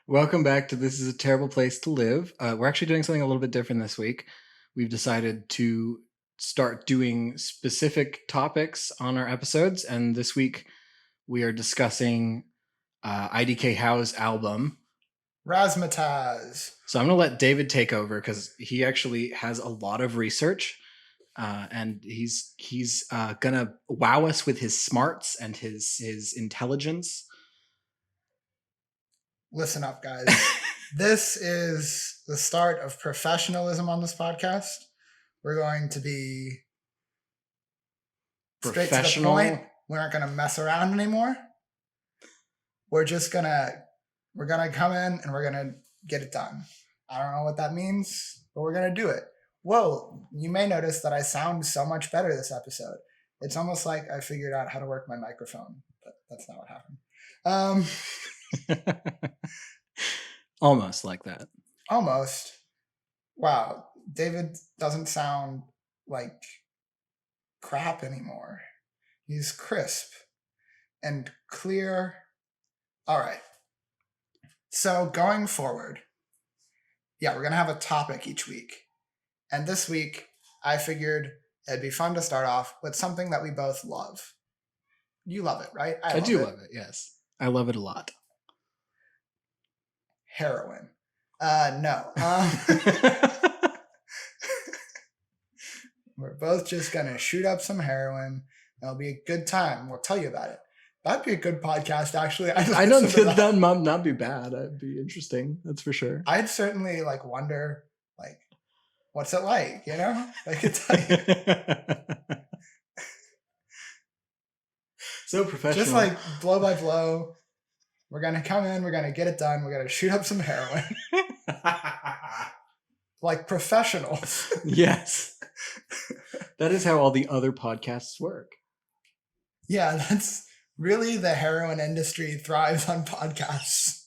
Welcome back to This is a Terrible Place to Live. We're actually doing something a little bit different this week. We've decided to start doing specific topics on our episodes, and this week we are discussing iDKHOW's album. Razzmatazz. So I'm going to let David take over because he actually has a lot of research, and he's going to wow us with his smarts and his intelligence. Listen up, guys. This is the start of professionalism on this podcast. We're going to be straight to the point. We aren't going to mess around anymore. We're gonna come in and we're gonna get it done. I don't know what that means, but we're gonna do it. Whoa, you may notice that I sound so much better this episode. It's almost like I figured out how to work my microphone, but that's not what happened. Almost like that. Almost. Wow, David doesn't sound like crap anymore. He's crisp and clear. All right. So going forward, we're going to have a topic each week. And this week, I figured it'd be fun to start off with something that we both love. You love it, right? I do love it, yes. I love it a lot. Heroin. No. We're both just going to shoot up some heroin. It'll be a good time. We'll tell you about it. That'd be a good podcast, actually. I don't think that might not be bad. That'd be interesting. That's for sure. I'd certainly wonder, what's it like, you know? I could tell you. So professional. Just blow by blow. We're going to come in. We're going to get it done. We're going to shoot up some heroin. Like professionals. Yes. That is how all the other podcasts work. Yeah, that's really the heroin industry thrives on podcasts.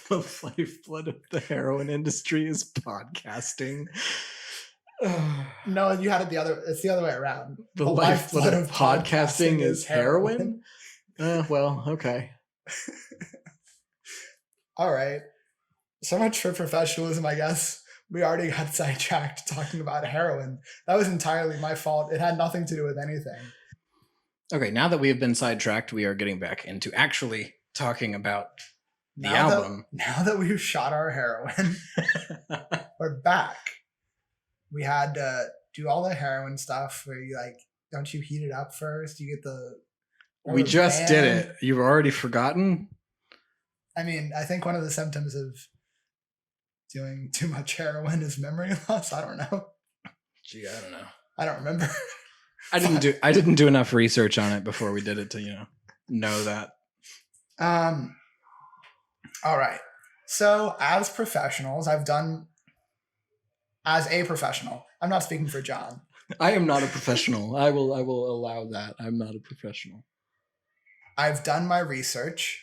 The lifeblood of the heroin industry is podcasting. No, you had it it's the other way around. The lifeblood of podcasting is heroin? Well, okay. All right. So much for professionalism, I guess. We already got sidetracked talking about heroin. That was entirely my fault. It had nothing to do with anything. Okay, now that we have been sidetracked, we are getting back into actually talking about the album. Now that we've shot our heroin, we're back. We had to do all the heroin stuff where you don't you heat it up first? You get We just did it. You've already forgotten? I mean, I think one of the symptoms of doing too much heroin is memory loss. I don't know. Gee, I don't know. I don't remember. I didn't do enough research on it before we did it to know that. All right. So as professionals, as a professional, I'm not speaking for John. I am not a professional. I will allow that. I'm not a professional. I've done my research.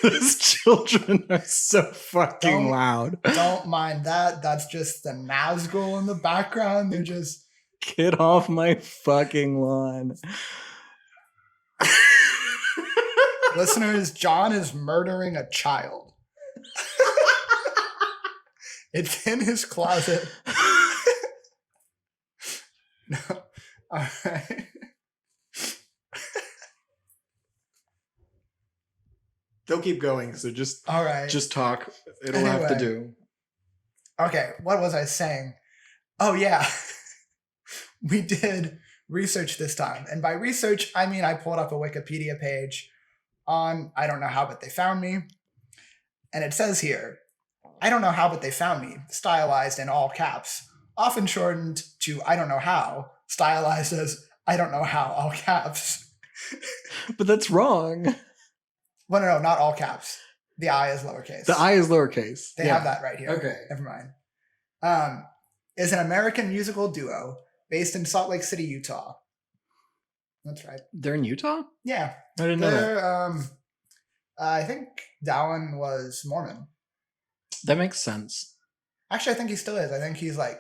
Those children are so fucking loud. Don't mind that. That's just the Nazgul in the background. They're just... Get off my fucking lawn. Listeners, John is murdering a child. It's in his closet. No. All right. They'll keep going, so just talk. It'll have to do. Okay, what was I saying? Oh, yeah. We did research this time. And by research, I mean I pulled up a Wikipedia page on I don't know how, but they found me. And it says here, I don't know how, but they found me, stylized in all caps, often shortened to I don't know how, stylized as I don't know how, all caps. But that's wrong. Well, no, not all caps. The I is lowercase. The I is lowercase. They have that right here. Okay. Never mind. Is an American musical duo based in Salt Lake City, Utah. That's right. They're in Utah? Yeah. I didn't know that. I think Dallin was Mormon. That makes sense. Actually, I think he still is. I think he's a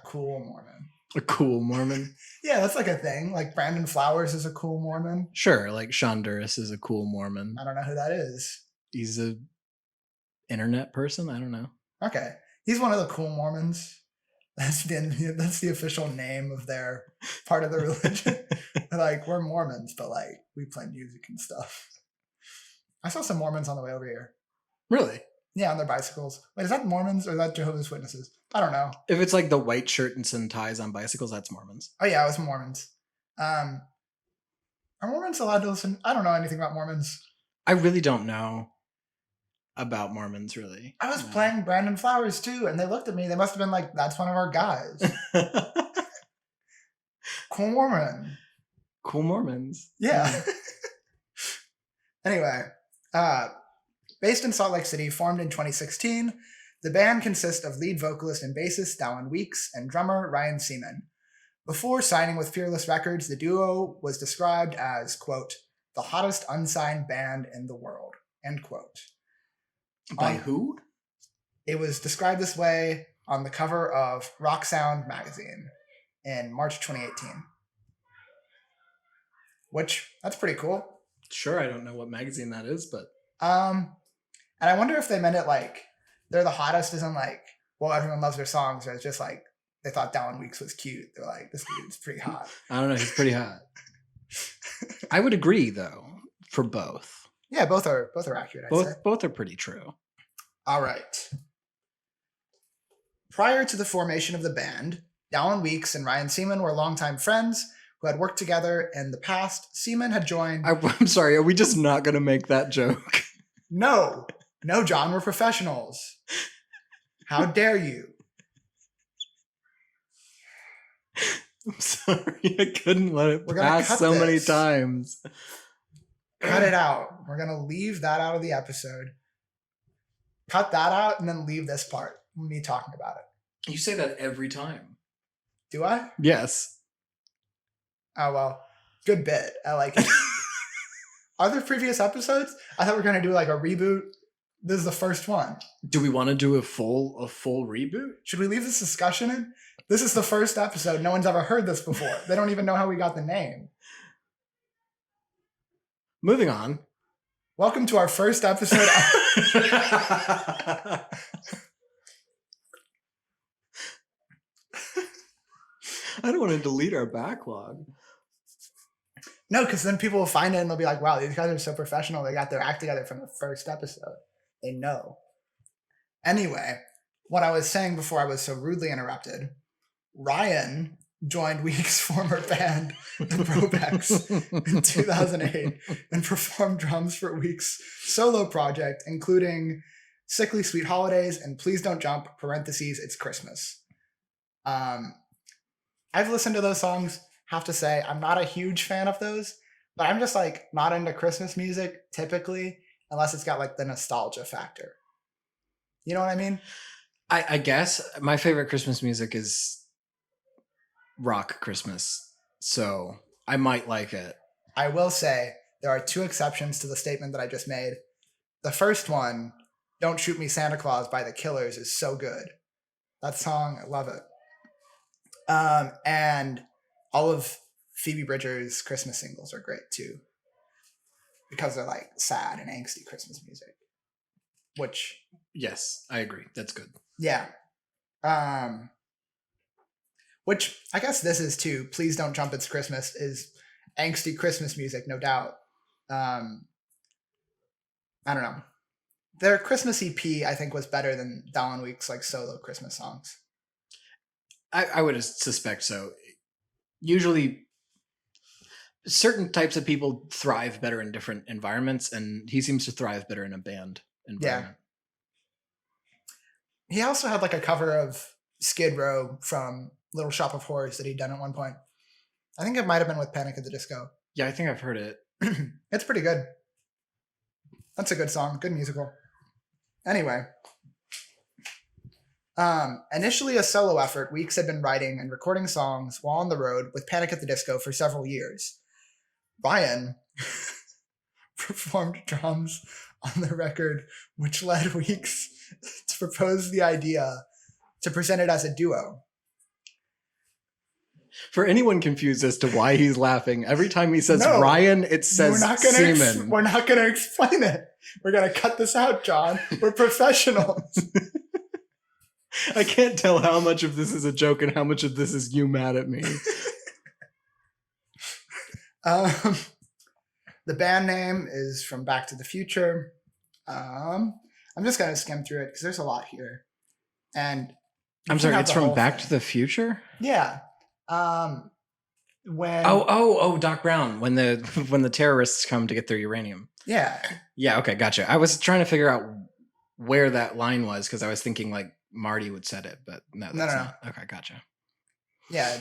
cool Mormon. A cool Mormon. Yeah, that's like a thing. Like Brandon Flowers is a cool Mormon. Sure, like Sean Duras is a cool Mormon. I don't know who that is. He's a internet person. I don't know. Okay, he's one of the cool Mormons. That's the official name of their part of the religion. Like, we're Mormons, but like we play music and stuff. I saw some Mormons on the way over here. Really? Yeah, on their bicycles. Wait, is that Mormons or is that Jehovah's Witnesses? I don't know. If it's like the white shirt and some ties on bicycles, that's Mormons. Oh yeah, it was Mormons. Are Mormons allowed to listen? I don't know anything about Mormons. I really don't know about Mormons, really. I was playing Brandon Flowers too, and they looked at me. They must have been like, "That's one of our guys." Cool Mormon. Cool Mormons. Yeah. Anyway, based in Salt Lake City, formed in 2016, the band consists of lead vocalist and bassist Dallin Weeks and drummer Ryan Seaman. Before signing with Fearless Records, the duo was described as, quote, the hottest unsigned band in the world, end quote. By who? It was described this way on the cover of Rock Sound magazine in March 2018. Which, that's pretty cool. Sure, I don't know what magazine that is, but... And I wonder if they meant it like, they're the hottest isn't like, well, everyone loves their songs, or it's just like, they thought Dallin Weeks was cute. They're like, this dude's pretty hot. I don't know, he's pretty hot. I would agree, though, for both. Yeah, both are accurate, I'd say. Both are pretty true. All right. Prior to the formation of the band, Dallin Weeks and Ryan Seaman were longtime friends who had worked together in the past. Seaman had joined... I'm sorry, are we just not going to make that joke? No, John, we're professionals. How dare you? I'm sorry, I couldn't let it pass so many times. Cut it out. We're going to leave that out of the episode. Cut that out and then leave this part. Me talking about it. You say that every time. Do I? Yes. Oh, well. Good bit. I like it. Are there previous episodes? I thought we were going to do like a reboot. This is the first one. Do we want to do a full reboot? Should we leave this discussion in? This is the first episode. No one's ever heard this before. They don't even know how we got the name. Moving on. Welcome to our first episode. I don't want to delete our backlog. No, because then people will find it and they'll be like, wow, these guys are so professional. They got their act together from the first episode. They know. Anyway, what I was saying before I was so rudely interrupted, Ryan joined Weeks' former band, the Brobecs, in 2008 and performed drums for Weeks' solo project, including Sickly Sweet Holidays and Please Don't Jump, parentheses, It's Christmas. I've listened to those songs. Have to say, I'm not a huge fan of those, but I'm just like not into Christmas music typically, unless it's got like the nostalgia factor. You know what I mean? I guess my favorite Christmas music is rock Christmas, so I might like it. I will say there are two exceptions to the statement that I just made. The first one, Don't Shoot Me Santa Claus by The Killers, is so good. That song, I love it. And all of Phoebe Bridgers' Christmas singles are great too, because they're like sad and angsty Christmas music. Which, yes, I agree. That's good. Yeah. Which I guess this is too. Please Don't Jump, It's Christmas is angsty Christmas music, no doubt. I don't know. Their Christmas EP, I think, was better than Dallin Weeks' like solo Christmas songs. I would suspect so. Usually, certain types of people thrive better in different environments, and he seems to thrive better in a band environment. Yeah. He also had like a cover of Skid Row from Little Shop of Horrors that he'd done at one point. I think it might have been with Panic at the Disco. Yeah, I think I've heard it. It's pretty good. That's a good song. Good musical. Anyway. Initially a solo effort, Weeks had been writing and recording songs while on the road with Panic at the Disco for several years. Ryan performed drums on the record, which led Weeks to propose the idea to present it as a duo. For anyone confused as to why he's laughing, every time he says No, Ryan, it says semen. we're not gonna explain it. We're gonna cut this out, John. We're professionals. I can't tell how much of this is a joke and how much of this is you mad at me. The band name is from Back to the Future. I'm just gonna skim through it because there's a lot here. And I'm sorry, it's from Back to the Future? Yeah. When Doc Brown, when the terrorists come to get their uranium. Yeah. Yeah, okay, gotcha. I was trying to figure out where that line was because I was thinking like Marty would said it, but no, that's not. Okay, gotcha. Yeah,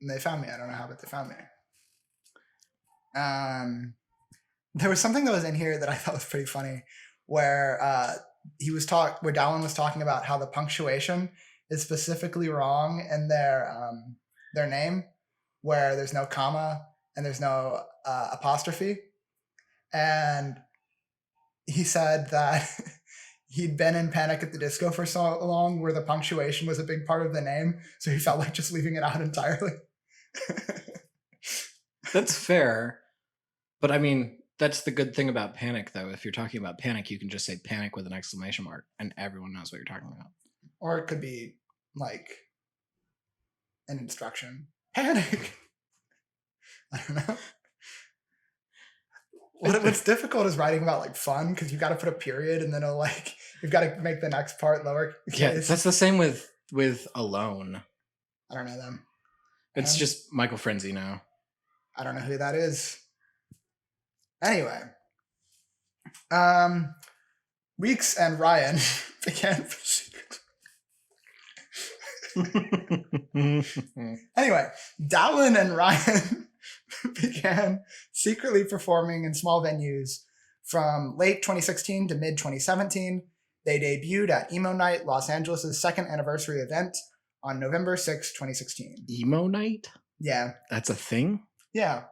they found me. I don't know how, but they found me. There was something that was in here that I thought was pretty funny, where where Dallin was talking about how the punctuation is specifically wrong in their name, where there's no comma and there's no apostrophe, and he said that he'd been in Panic at the Disco for so long where the punctuation was a big part of the name, so he felt like just leaving it out entirely. That's fair. But I mean, that's the good thing about Panic, though. If you're talking about Panic, you can just say Panic with an exclamation mark, and everyone knows what you're talking about. Or it could be like an instruction. Panic! I don't know. What's difficult is writing about like fun, because you got to put a period and then you've got to make the next part lower. Yeah, that's the same with Alone. I don't know them. It's just Michael Frenzy now. I don't know who that is. Anyway, Weeks and Ryan began. Anyway, Dallin and Ryan began secretly performing in small venues from late 2016 to mid 2017. They debuted at Emo Night, Los Angeles' second anniversary event on November 6, 2016. Emo Night? Yeah. That's a thing? Yeah.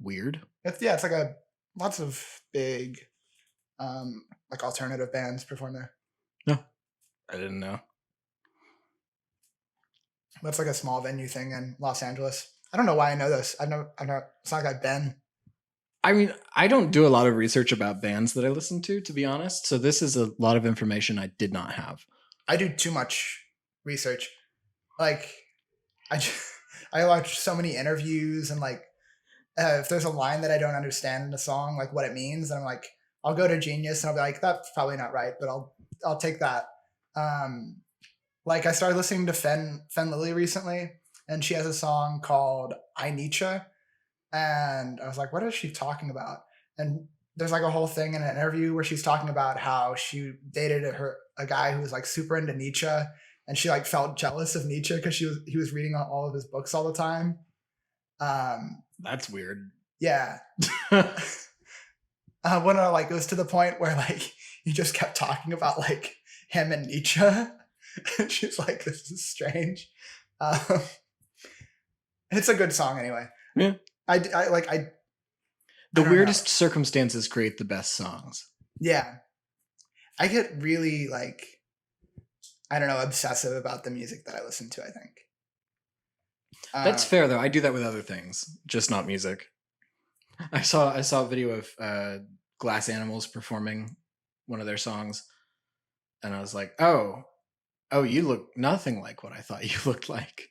Weird. It's like lots of big like alternative bands perform there. No, I didn't know. That's like a small venue thing in Los Angeles. I don't know why I know this. I know it's not like I've been. I mean, I don't do a lot of research about bands that I listen to be honest. So this is a lot of information I did not have. I do too much research. Like, I watch so many interviews, and like, if there's a line that I don't understand in a song, like what it means, and I'm like, I'll go to Genius and I'll be like, that's probably not right, but I'll take that. Like I started listening to Fen Lily recently, and she has a song called I Nietzsche, and I was like, what is she talking about? And there's like a whole thing in an interview where she's talking about how she dated a guy who was like super into Nietzsche, and she like felt jealous of Nietzsche because he was reading all of his books all the time. That's weird. Yeah. When it was to the point where like he just kept talking about like him and Nietzsche, and she's like, "This is strange." It's a good song anyway. Yeah. The weirdest circumstances create the best songs. Yeah. I get really like, I don't know, obsessive about the music that I listen to, I think. That's fair though. I do that with other things, just not music. I saw a video of Glass Animals performing one of their songs, and I was like, oh, you look nothing like what I thought you looked like.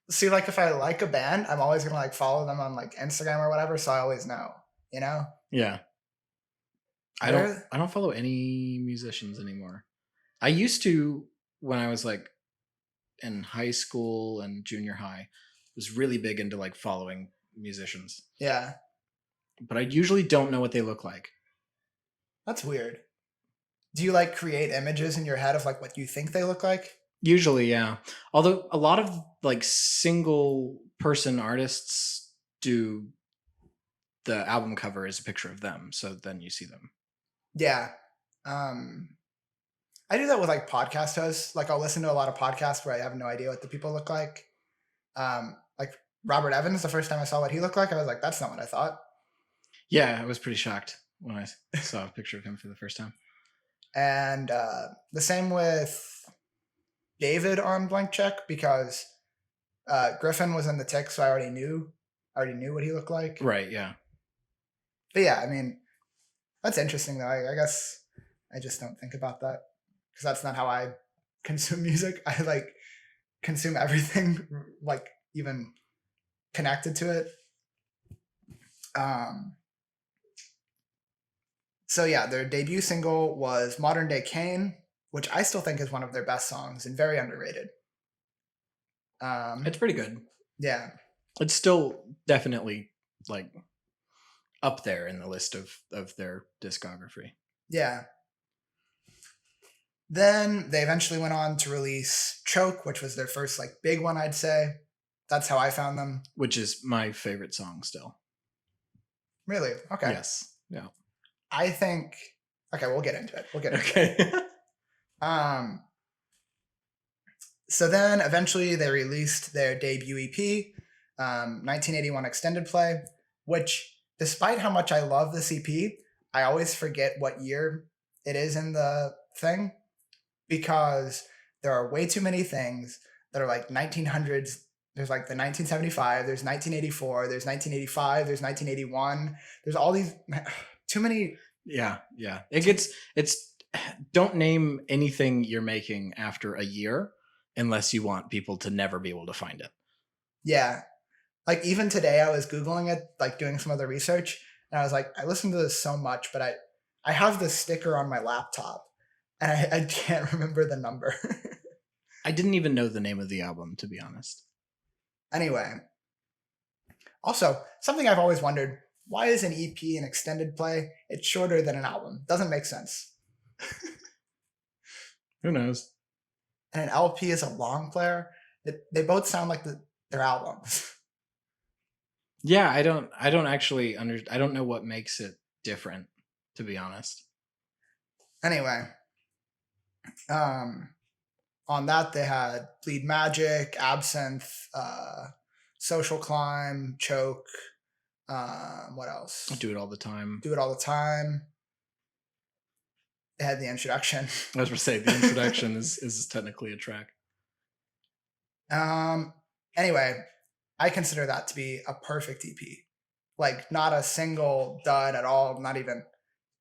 See, like if I like a band, I'm always gonna like follow them on like Instagram or whatever, so I always know, you know? Yeah. I don't follow any musicians anymore. I used to when I was like in high school and junior high. Was really big into like following musicians. Yeah. But I usually don't know what they look like. That's weird. Do you like create images in your head of like what you think they look like? Usually, yeah. Although a lot of like single person artists do the album cover as a picture of them, so then you see them. Yeah. I do that with like podcast hosts. Like I'll listen to a lot of podcasts where I have no idea what the people look like. Like Robert Evans, the first time I saw what he looked like, I was like, that's not what I thought. Yeah, I was pretty shocked when I saw a picture of him for the first time. And the same with David on Blank Check, because Griffin was in the Tick, so I already knew what he looked like. Right, yeah. But yeah, I mean, that's interesting though. I guess I just don't think about that because that's not how I consume music. I like consume everything, like even connected to it. So yeah, their debut single was Modern Day Kane, which I still think is one of their best songs and very underrated. It's pretty good. Yeah. It's still definitely like up there in the list of their discography. Yeah. Then they eventually went on to release Choke, which was their first like big one, I'd say. That's how I found them. Which is my favorite song still. Really? Okay. Yes. Yeah. I think okay, we'll get into it. So then eventually they released their debut EP, 1981 Extended Play, which despite how much I love this EP, I always forget what year it is in the thing because there are way too many things that are like 1900s. There's like the 1975, there's 1984, there's 1985, there's 1981. There's all these too many. Yeah. It's don't name anything you're making after a year unless you want people to never be able to find it. Yeah. Like even today I was Googling it, like doing some other research, and I was like, I listened to this so much, but I have this sticker on my laptop and I can't remember the number. I didn't even know the name of the album, to be honest. Anyway. Also, something I've always wondered, why is an EP an extended play? It's shorter than an album. Doesn't make sense. Who knows? And an LP is a long player. They both sound like their albums. Yeah, I don't actually I don't know what makes it different, to be honest. Anyway, on that they had Bleed Magic, Absinthe, Social Climb, Choke. What else? Do It All the Time. Do It All the Time. They had the introduction. I was going to say the introduction is technically a track. Anyway, I consider that to be a perfect EP. Like not a single dud at all. Not even.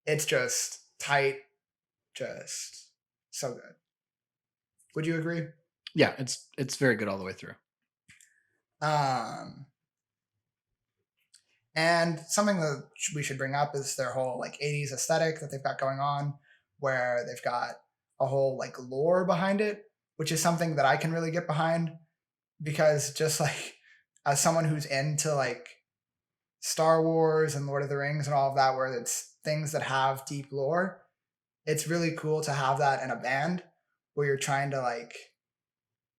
It's just tight. Just so good. Would you agree? Yeah, it's very good all the way through. And something that we should bring up is their whole like 80s aesthetic that they've got going on, where they've got a whole like lore behind it, which is something that I can really get behind because just like as someone who's into like Star Wars and Lord of the Rings and all of that, where it's things that have deep lore, it's really cool to have that in a band where you're trying to like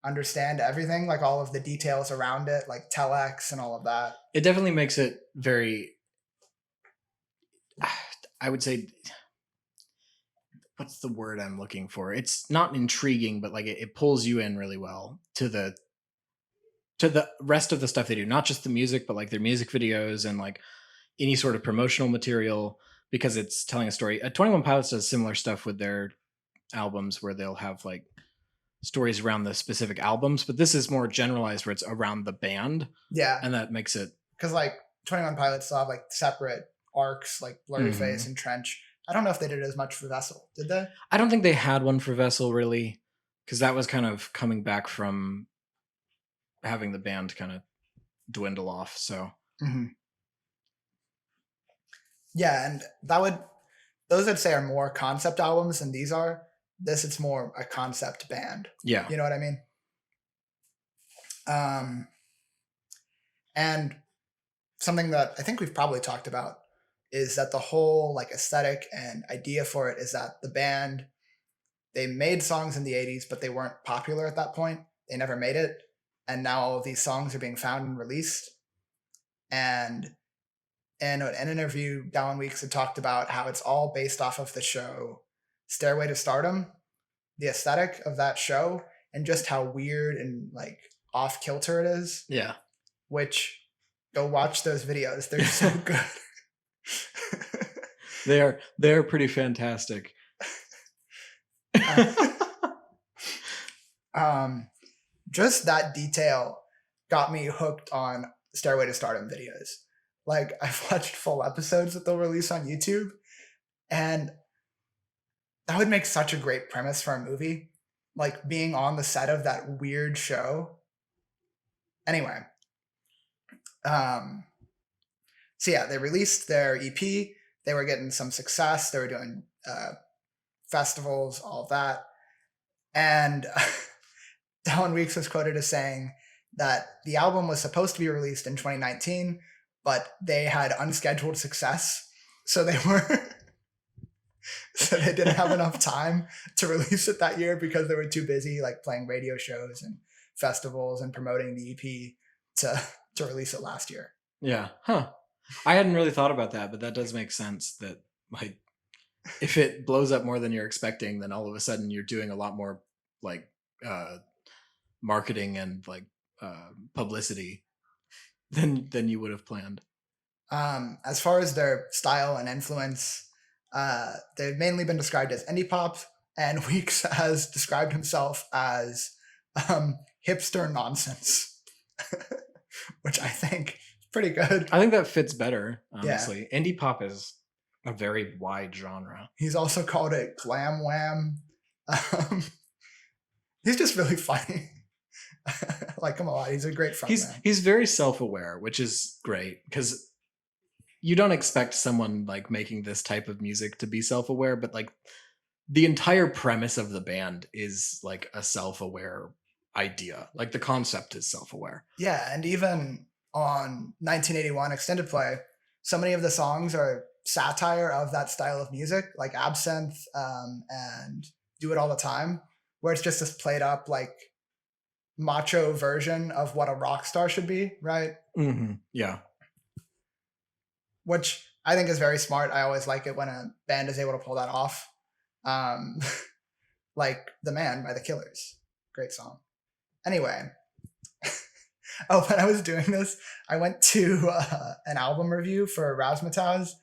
understand everything, like all of the details around it, like telex and all of that. It definitely makes it very, I would say, what's the word I'm looking for? It's not intriguing, but like it pulls you in really well to the rest of the stuff they do, not just the music, but like their music videos and like any sort of promotional material, because it's telling a story. 21 Pilots does similar stuff with their albums where they'll have like stories around the specific albums, but this is more generalized where it's around the band. Yeah. And that makes it, because like 21 Pilots still have like separate arcs, like Blurry Face and Trench. I don't know if they did as much for Vessel. Did they? I don't think they had one for Vessel really, because that was kind of coming back from having the band kind of dwindle off. So yeah, and those I'd say are more concept albums than these are. This, it's more a concept band. Yeah. You know what I mean? And something that I think we've probably talked about is that the whole like aesthetic and idea for it is that the band, they made songs in the 80s, but they weren't popular at that point. They never made it. And now all of these songs are being found and released. And in an interview, Dallin Weeks had talked about how it's all based off of the show Stairway to Stardom, the aesthetic of that show, and just how weird and like off kilter it is. Yeah. Which, go watch those videos. They're so good. They're pretty fantastic. Just that detail got me hooked on Stairway to Stardom videos. Like, I've watched full episodes that they'll release on YouTube, and that would make such a great premise for a movie. Like, being on the set of that weird show. Anyway, so yeah, they released their EP. They were getting some success. They were doing festivals, all of that. And Dallin Weeks was quoted as saying that the album was supposed to be released in 2019, but they had unscheduled success. So they didn't have enough time to release it that year because they were too busy like playing radio shows and festivals and promoting the EP to release it last year. Yeah. Huh. I hadn't really thought about that, but that does make sense that like if it blows up more than you're expecting, then all of a sudden you're doing a lot more like marketing and like publicity than you would have planned. As far as their style and influence, they've mainly been described as indie pop, and Weeks has described himself as hipster nonsense, which I think is pretty good. I think that fits better, honestly. Yeah. Indie pop is a very wide genre. He's also called it glam wham. He's just really funny. Like him a lot. He's a great frontman. He's very self-aware, which is great because you don't expect someone like making this type of music to be self-aware, but like the entire premise of the band is like a self-aware idea. Like the concept is self-aware. Yeah, and even on 1981 Extended Play, so many of the songs are satire of that style of music, like Absinthe and Do It All the Time, where it's just this played up like macho version of what a rock star should be, right? Mm-hmm. Yeah. Which I think is very smart. I always like it when a band is able to pull that off. Like The Man by The Killers. Great song. Anyway. Oh, when I was doing this, I went to an album review for Razzmatazz,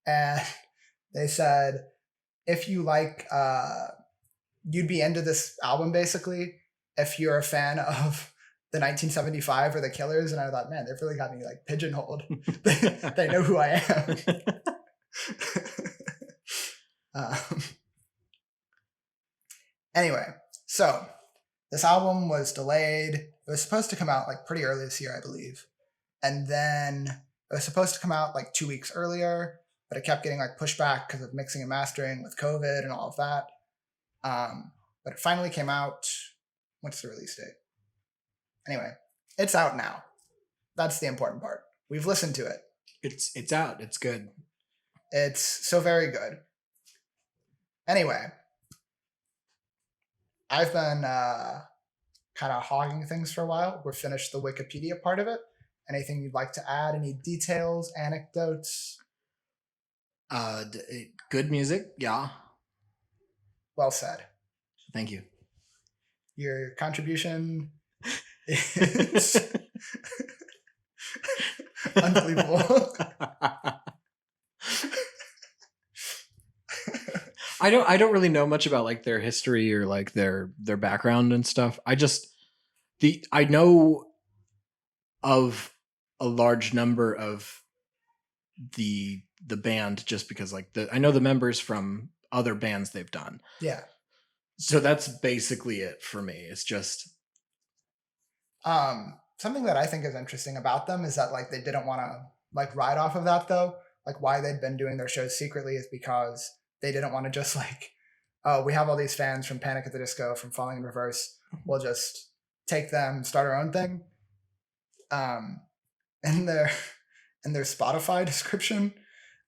and they said, if you like, you'd be into this album basically if you're a fan of the 1975 or The Killers. And I thought, man, they've really got me like pigeonholed. They know who I am. Anyway, so this album was delayed. It was supposed to come out like pretty early this year, I believe. And then it was supposed to come out like 2 weeks earlier, but it kept getting like pushed back because of mixing and mastering with COVID and all of that. But it finally came out. What's the release date? Anyway, it's out now. That's the important part. We've listened to it. It's out. It's good. It's so very good. Anyway, I've been kind of hogging things for a while. We're finished the Wikipedia part of it. Anything you'd like to add? Any details, anecdotes? Good music, yeah. Well said. Thank you. Your contribution is unbelievable. I don't really know much about like their history or like their background and stuff. I know of a large number of the band just because like I know the members from other bands they've done. Yeah. So that's basically it for me. It's just something that I think is interesting about them is that like they didn't want to like ride off of that though. Like why they'd been doing their shows secretly is because they didn't want to just like, oh, we have all these fans from Panic at the Disco, from Falling in Reverse. We'll just take them, start our own thing. In their Spotify description,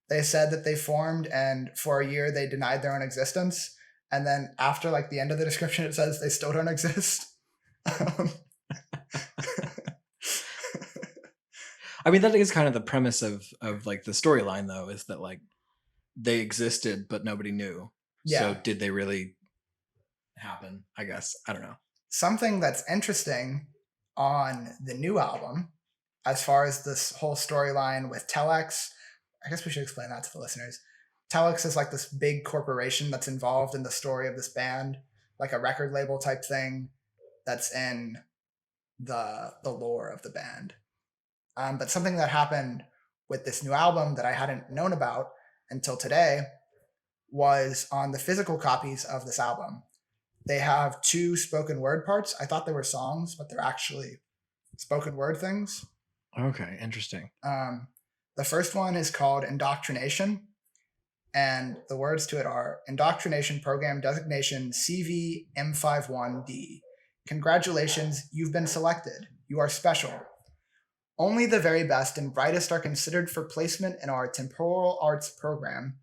they said that they formed and for a year they denied their own existence. And then after like the end of the description, it says they still don't exist. I mean, that is kind of the premise of like the storyline though, is that like they existed, but nobody knew. Yeah. So did they really happen? I guess. I don't know. Something that's interesting on the new album, as far as this whole storyline with Telex, I guess we should explain that to the listeners. Telex is like this big corporation that's involved in the story of this band, like a record label type thing that's in the lore of the band. But something that happened with this new album that I hadn't known about until today was on the physical copies of this album. They have 2 spoken word parts. I thought they were songs, but they're actually spoken word things. Okay, interesting. The first one is called Indoctrination, and the words to it are Indoctrination Program Designation CV-M51D. Congratulations, you've been selected. You are special. Only the very best and brightest are considered for placement in our temporal arts program.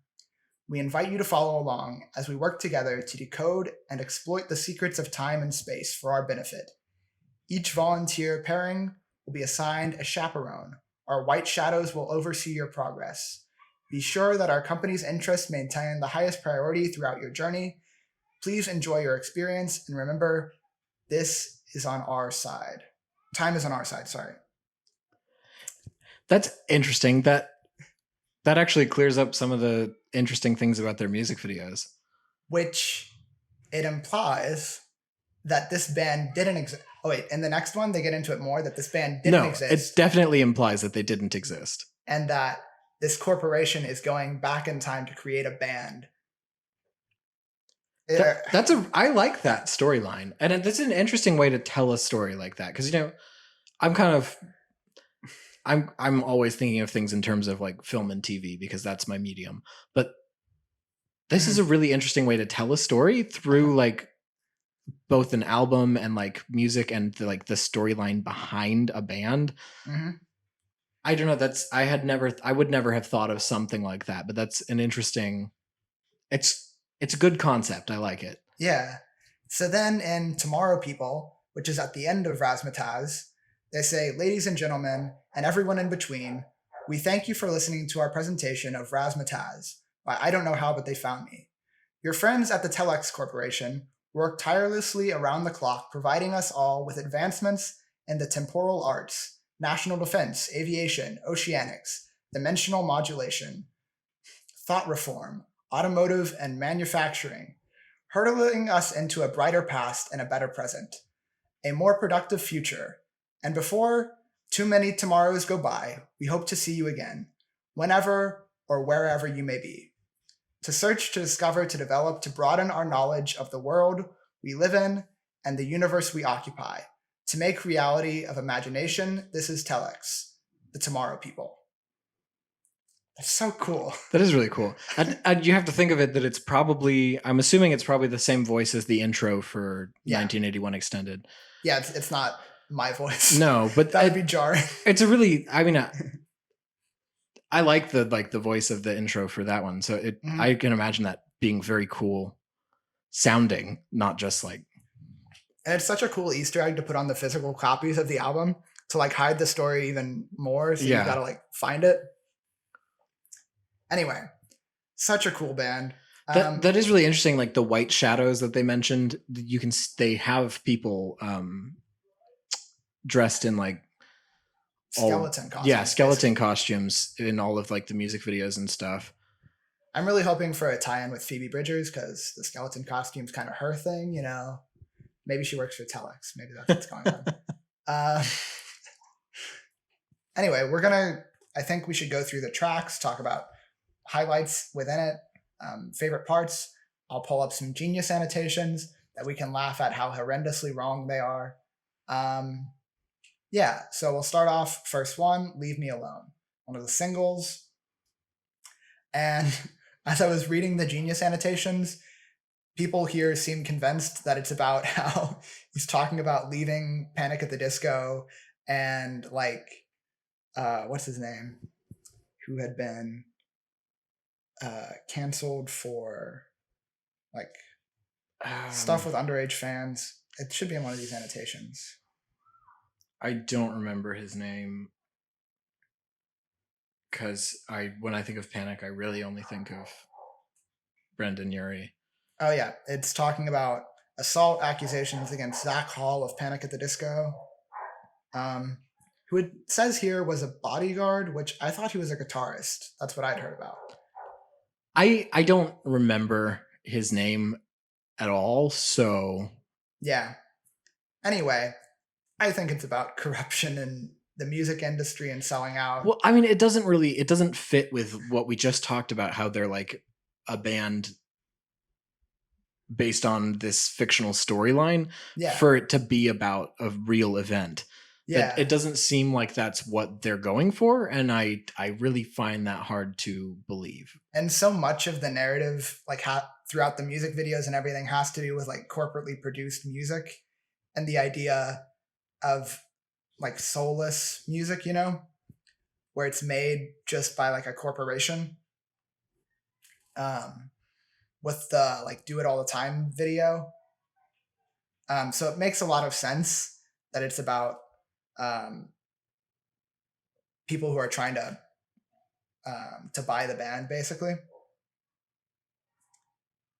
We invite you to follow along as we work together to decode and exploit the secrets of time and space for our benefit. Each volunteer pairing will be assigned a chaperone. Our white shadows will oversee your progress. Be sure that our company's interests maintain the highest priority throughout your journey. Please enjoy your experience and remember, this is on our side. Time is on our side, sorry. That's interesting. That actually clears up some of the interesting things about their music videos. Which it implies that this band didn't exist. Oh wait, in the next one they get into it more, that this band didn't exist. It definitely implies that they didn't exist. And that this corporation is going back in time to create a band. I like that storyline. And that's an interesting way to tell a story like that. Because, I'm always thinking of things in terms of like film and TV because that's my medium. But this is a really interesting way to tell a story through like both an album and like music and the storyline behind a band. I don't know. I would never have thought of something like that, but that's an interesting, it's a good concept. I like it. Yeah. So then in Tomorrow People, which is at the end of Razzmatazz, they say, ladies and gentlemen, and everyone in between, we thank you for listening to our presentation of Razzmatazz by I Don't Know How, But They Found Me. Your friends at the Telex Corporation work tirelessly around the clock, providing us all with advancements in the temporal arts, national defense, aviation, oceanics, dimensional modulation, thought reform, automotive, and manufacturing, hurtling us into a brighter past and a better present, a more productive future. And before too many tomorrows go by, we hope to see you again, whenever or wherever you may be. To search, to discover, to develop, to broaden our knowledge of the world we live in and the universe we occupy. To make reality of imagination, this is Telex, the Tomorrow People. That's so cool. That is really cool. And you have to think of it that it's probably, I'm assuming it's probably the same voice as the intro for 1981 Extended. Yeah, it's not my voice. No, but that would be jarring. It's a really, I mean, I like the voice of the intro for that one. So I can imagine that being very cool sounding, not just like. And it's such a cool Easter egg to put on the physical copies of the album to like hide the story even more. So you got to like find it. Anyway, such a cool band. That is really interesting. Like the white shadows that they mentioned, they have people dressed in like skeleton costumes. Yeah, skeleton costumes in all of like the music videos and stuff. I'm really hoping for a tie-in with Phoebe Bridgers because the skeleton costume's kind of her thing, you know. Maybe she works for Telex. Maybe that's what's going on. Anyway, I think we should go through the tracks, talk about highlights within it, favorite parts. I'll pull up some Genius annotations that we can laugh at how horrendously wrong they are. Yeah, so we'll start off first one, Leave Me Alone, one of the singles. And as I was reading the Genius annotations, people here seem convinced that it's about how he's talking about leaving Panic at the Disco and like, what's his name? Who had been canceled for like stuff with underage fans. It should be in one of these annotations. I don't remember his name because when I think of Panic, I really only think of Brendan Urie. Oh yeah, it's talking about assault accusations against Zach Hall of Panic at the Disco, who it says here was a bodyguard, which I thought he was a guitarist. That's what I'd heard about. I don't remember his name at all, so yeah. Anyway, I think it's about corruption in the music industry and selling out. Well, I mean, it doesn't fit with what we just talked about, how they're like a band based on this fictional storyline Yeah. for it to be about a real event. That Yeah. it doesn't seem like that's what they're going for, and I really find that hard to believe. And so much of the narrative, like throughout the music videos and everything, has to do with like corporately produced music and the idea of like soulless music, where it's made just by like a corporation. Um, with the like do it all the time video. So it makes a lot of sense that it's about um, people who are trying to buy the band, basically.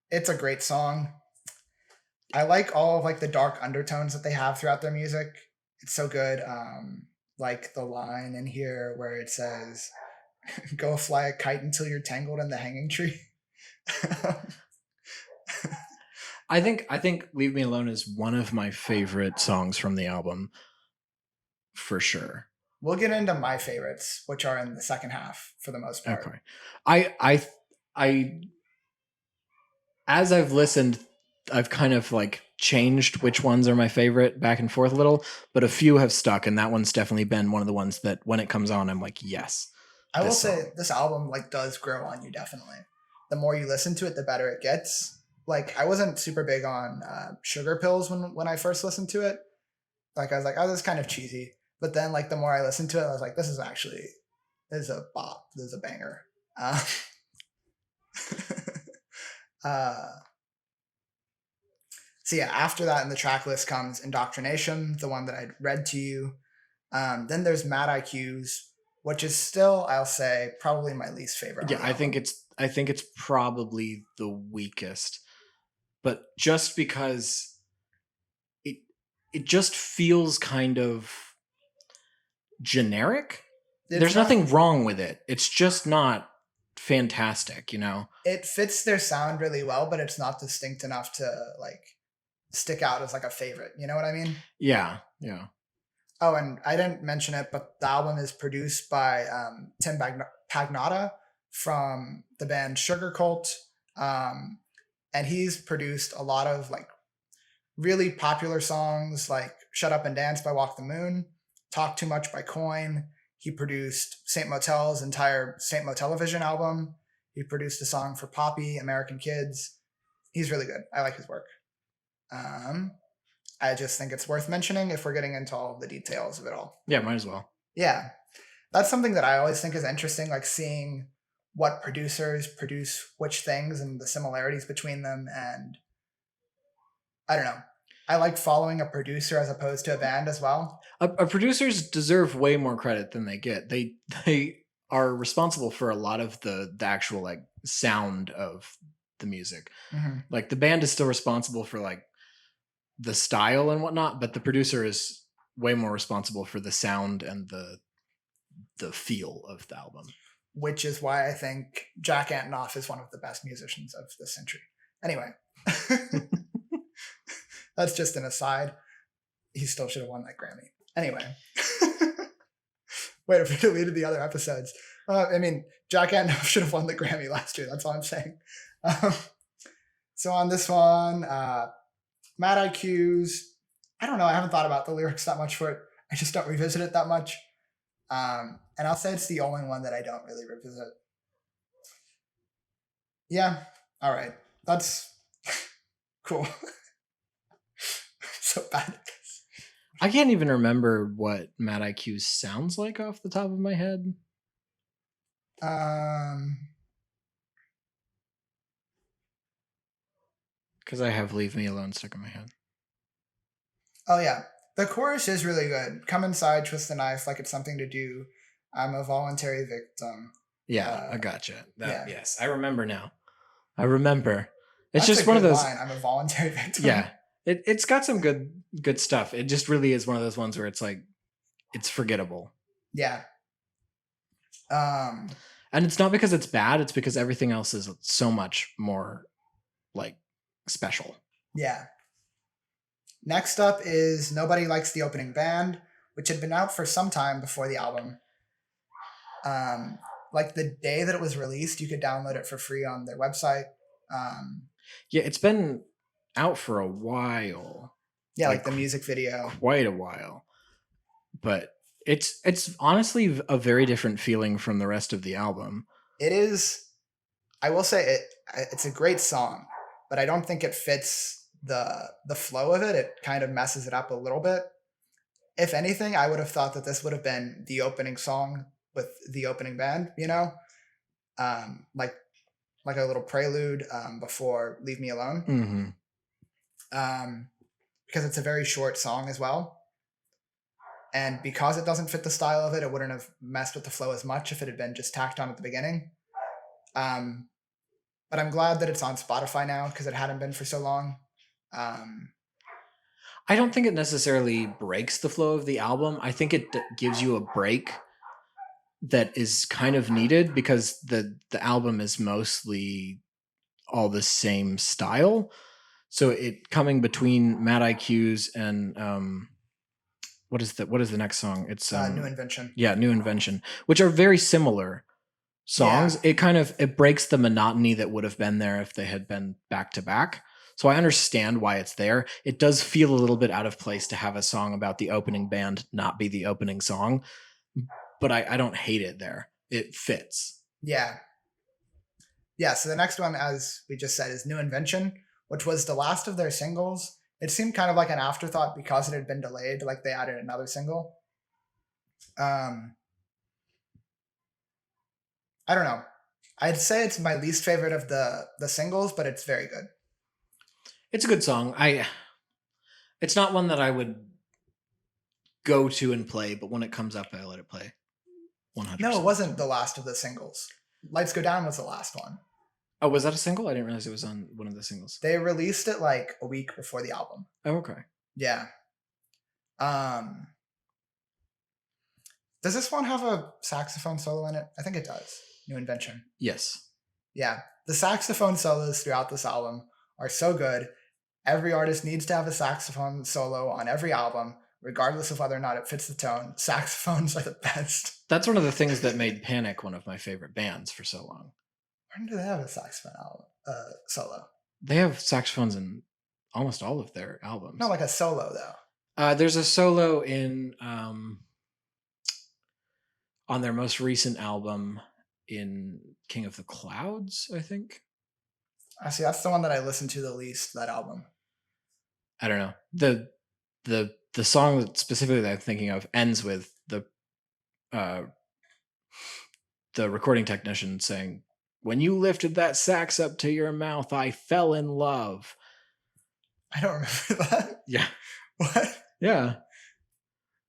It's a great song. I like all of like the dark undertones that they have throughout their music. It's so good. Like the line in here where it says, "Go fly a kite until you're tangled in the hanging tree." I think "Leave Me Alone" is one of my favorite songs from the album, for sure. We'll get into my favorites, which are in the second half for the most part. Okay, I as I've listened, I've kind of like changed which ones are my favorite back and forth a little, but a few have stuck, and that one's definitely been one of the ones that when it comes on, I'm like, yes. I will say this album like does grow on you, definitely. The more you listen to it, the better it gets. Like I wasn't super big on Sugar Pills when I first listened to it. Like I was like, oh, this is kind of cheesy. But then like the more I listened to it, I was like, this is a bop. This is a banger. Uh, so yeah, after that in the track list comes Indoctrination, the one that I read to you. Then there's Mad IQs, which is still, I'll say, probably my least favorite. Yeah, I think it's probably the weakest, but just because it just feels kind of generic. There's nothing wrong with it. It's just not fantastic, It fits their sound really well, but it's not distinct enough to like stick out as like a favorite. You know what I mean? Yeah. Oh, and I didn't mention it, but the album is produced by Tim Pagnotta from the band Sugar Cult. And he's produced a lot of like really popular songs like Shut Up and Dance by Walk the Moon, Talk Too Much by Coin. He produced Saint Motel's entire Saint Motelevision album. He produced a song for Poppy, American Kids. He's really good. I like his work. I just think it's worth mentioning if we're getting into all of the details of it all. Yeah, might as well. Yeah. That's something that I always think is interesting, like seeing what producers produce which things and the similarities between them. And I don't know. I like following a producer as opposed to a band as well. Producers deserve way more credit than they get. They are responsible for a lot of the actual like sound of the music. Mm-hmm. Like the band is still responsible for like the style and whatnot, but the producer is way more responsible for the sound and the feel of the album. Which is why I think Jack Antonoff is one of the best musicians of the century. Anyway, that's just an aside. He still should have won that Grammy. Anyway, wait, if we deleted the other episodes. I mean, Jack Antonoff should have won the Grammy last year. That's all I'm saying. So on this one, Mad IQs, I don't know. I haven't thought about the lyrics that much for it. I just don't revisit it that much. And I'll say it's the only one that I don't really revisit. Yeah. All right. That's cool. So bad at this. I can't even remember what Mad IQ sounds like off the top of my head. Because I have Leave Me Alone stuck in my head. Oh, yeah. The chorus is really good. Come inside, twist the knife like it's something to do. I'm a voluntary victim. Yeah, I gotcha. Yes, I remember now. I remember. It's That's just one of those. Line. I'm a voluntary victim. Yeah, it's got some good stuff. It just really is one of those ones where it's like, it's forgettable. Yeah. And it's not because it's bad. It's because everything else is so much more like special. Yeah. Next up is Nobody Likes the Opening Band, which had been out for some time before the album. Like the day that it was released, you could download it for free on their website. Yeah, it's been out for a while. Yeah, like the music video. Quite a while. But it's honestly a very different feeling from the rest of the album. It is. I will say it's a great song, but I don't think it fits the flow of it. It kind of messes it up a little bit. If anything, I would have thought that this would have been the opening song with the opening band, you know, like a little prelude before "Leave Me Alone," because it's a very short song as well, and because it doesn't fit the style of it, it wouldn't have messed with the flow as much if it had been just tacked on at the beginning. But I'm glad that it's on Spotify now because it hadn't been for so long. I don't think it necessarily breaks the flow of the album. I think it gives you a break that is kind of needed because the album is mostly all the same style. So it coming between Mad IQ's and what is the next song? It's New Invention. Yeah, New Invention, which are very similar songs. Yeah. It breaks the monotony that would have been there if they had been back to back. So I understand why it's there. It does feel a little bit out of place to have a song about the opening band not be the opening song, but I don't hate it there. It fits. Yeah. Yeah, so the next one, as we just said, is New Invention, which was the last of their singles. It seemed kind of like an afterthought because it had been delayed, like they added another single. I don't know. I'd say it's my least favorite of the singles, but it's very good. It's a good song. It's not one that I would go to and play, but when it comes up, I let it play. 100%. No, it wasn't the last of the singles. Lights Go Down was the last one. Oh, was that a single? I didn't realize it was on one of the singles. They released it like a week before the album. Oh, okay. Yeah. Does this one have a saxophone solo in it? I think it does. New Invention. Yes. Yeah. The saxophone solos throughout this album are so good. Every artist needs to have a saxophone solo on every album, regardless of whether or not it fits the tone. Saxophones are the best. That's one of the things that made Panic one of my favorite bands for so long. When do they have a saxophone album, solo? They have saxophones in almost all of their albums. No, like a solo though. There's a solo in on their most recent album in King of the Clouds, I think. I see. That's the one that I listened to the least. That album. I don't know. The song that specifically that I'm thinking of ends with the recording technician saying, "When you lifted that sax up to your mouth, I fell in love." I don't remember that. Yeah. What? Yeah.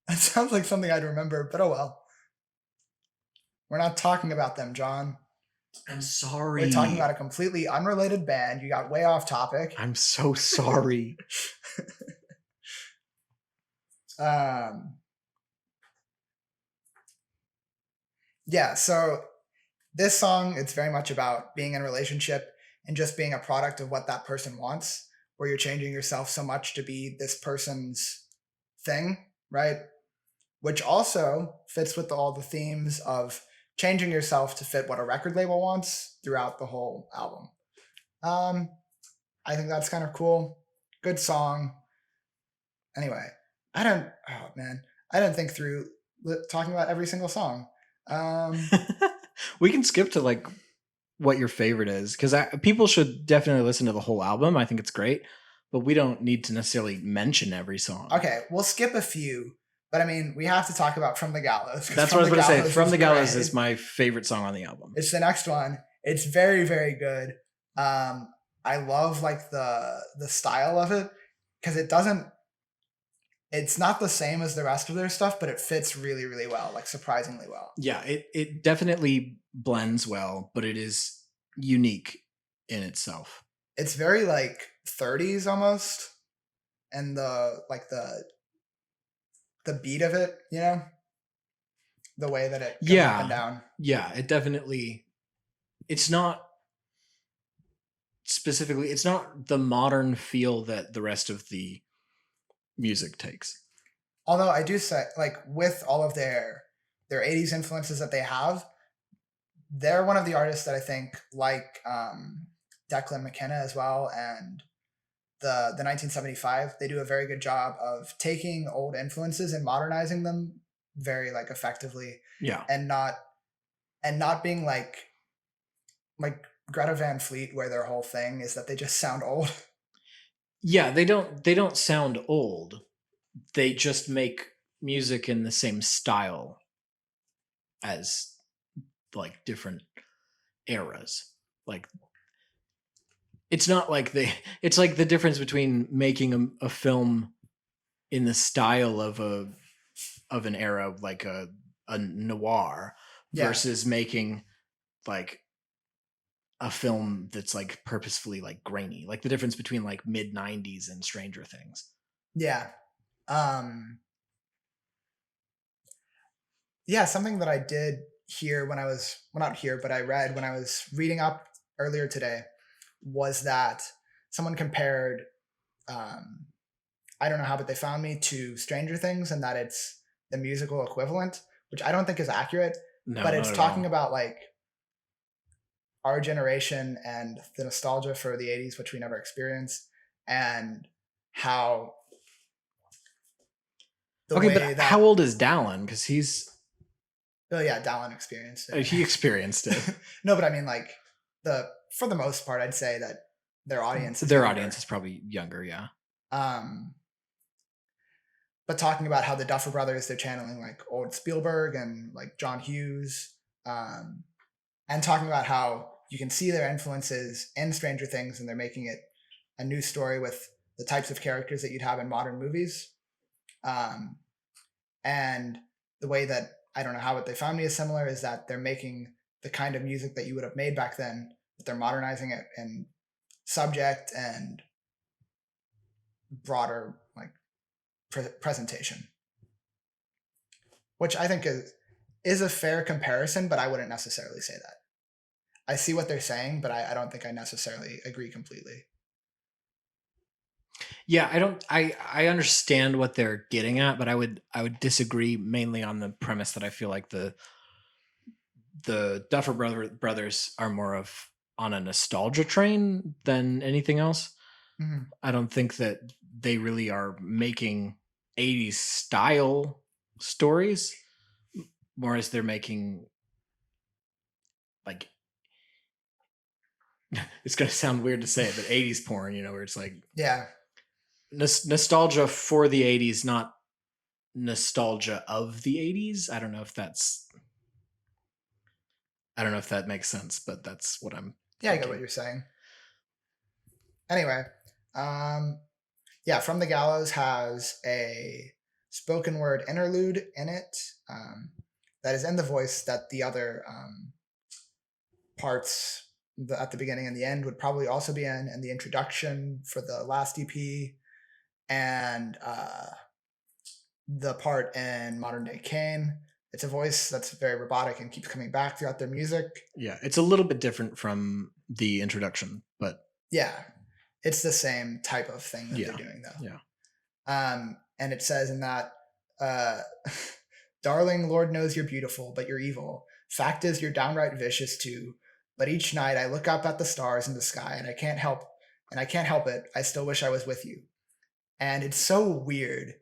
That sounds like something I'd remember, but oh well. We're not talking about them, John. I'm sorry. We're talking about a completely unrelated band. You got way off topic. I'm so sorry. Yeah, so this song, it's very much about being in a relationship and just being a product of what that person wants, where you're changing yourself so much to be this person's thing, right? Which also fits with all the themes of changing yourself to fit what a record label wants throughout the whole album. I think that's kind of cool. Good song. Anyway, I didn't think through talking about every single song. We can skip to like what your favorite is, because people should definitely listen to the whole album. I think it's great, but we don't need to necessarily mention every song. Okay, we'll skip a few. But I mean, we have to talk about From the Gallows. That's what I was going to say. From the Gallows is my favorite song on the album. It's the next one. It's very, very good. I love like the style of it because it's not the same as the rest of their stuff, but it fits really, really well, like surprisingly well. Yeah, it definitely blends well, but it is unique in itself. It's very like 30s almost, and the beat of it, you know, the way that it goes up and down. Yeah, it definitely. It's not specifically. It's not the modern feel that the rest of the music takes. Although I do say, like, with all of their 80s influences that they have, they're one of the artists that I think, like Declan McKenna as well, and the 1975, they do a very good job of taking old influences and modernizing them very like effectively. Yeah. And not being like Greta Van Fleet, where their whole thing is that they just sound old. Yeah, they don't sound old. They just make music in the same style as like different eras. Like it's not like it's like the difference between making a film in the style of an era like a noir versus making like a film that's like purposefully like grainy, like the difference between like mid 90s and Stranger Things. Yeah. Something that I did hear when I was, well, not here, but I read when I was reading up earlier today was that someone compared I Don't Know How But They Found Me to Stranger Things, and that it's the musical equivalent, which I don't think is accurate. No, but it's not at talking all. about like our generation and the nostalgia for the 80s, which we never experienced, and how the Okay, way but that how old is Dallin? Because he's Dallin experienced it. he experienced it. No, but I mean, like, for the most part, I'd say that their audience is Their younger. audience is probably younger, yeah. But talking about how the Duffer Brothers, they're channeling like old Spielberg and like John Hughes, and talking about how you can see their influences in Stranger Things, and they're making it a new story with the types of characters that you'd have in modern movies. And the way that I Don't Know How What They Found Me is similar is that they're making the kind of music that you would have made back then, but they're modernizing it in subject and broader like presentation, which I think is a fair comparison, but I wouldn't necessarily say that. I see what they're saying, but I don't think I necessarily agree completely. Yeah, I understand what they're getting at, but I would disagree mainly on the premise that I feel like the Duffer brothers are more of on a nostalgia train than anything else. Mm-hmm. I don't think that they really are making 80s style stories, more as they're making like it's going to sound weird to say it, but 80s porn, where it's like nostalgia for the 80s, not nostalgia of the 80s. I don't know if that makes sense, but that's what I'm thinking. I get what you're saying. Anyway, From the Gallows has a spoken word interlude in it that is in the voice that the other parts at the beginning and the end would probably also be in, and the introduction for the last EP, and the part in Modern Day Kane. It's a voice that's very robotic and keeps coming back throughout their music. Yeah, it's a little bit different from the introduction, but yeah, it's the same type of thing that they're doing, though. Yeah. And it says in that, darling, Lord knows you're beautiful, but you're evil. Fact is, you're downright vicious too. But each night I look up at the stars in the sky, and I can't help it. I still wish I was with you. And it's so weird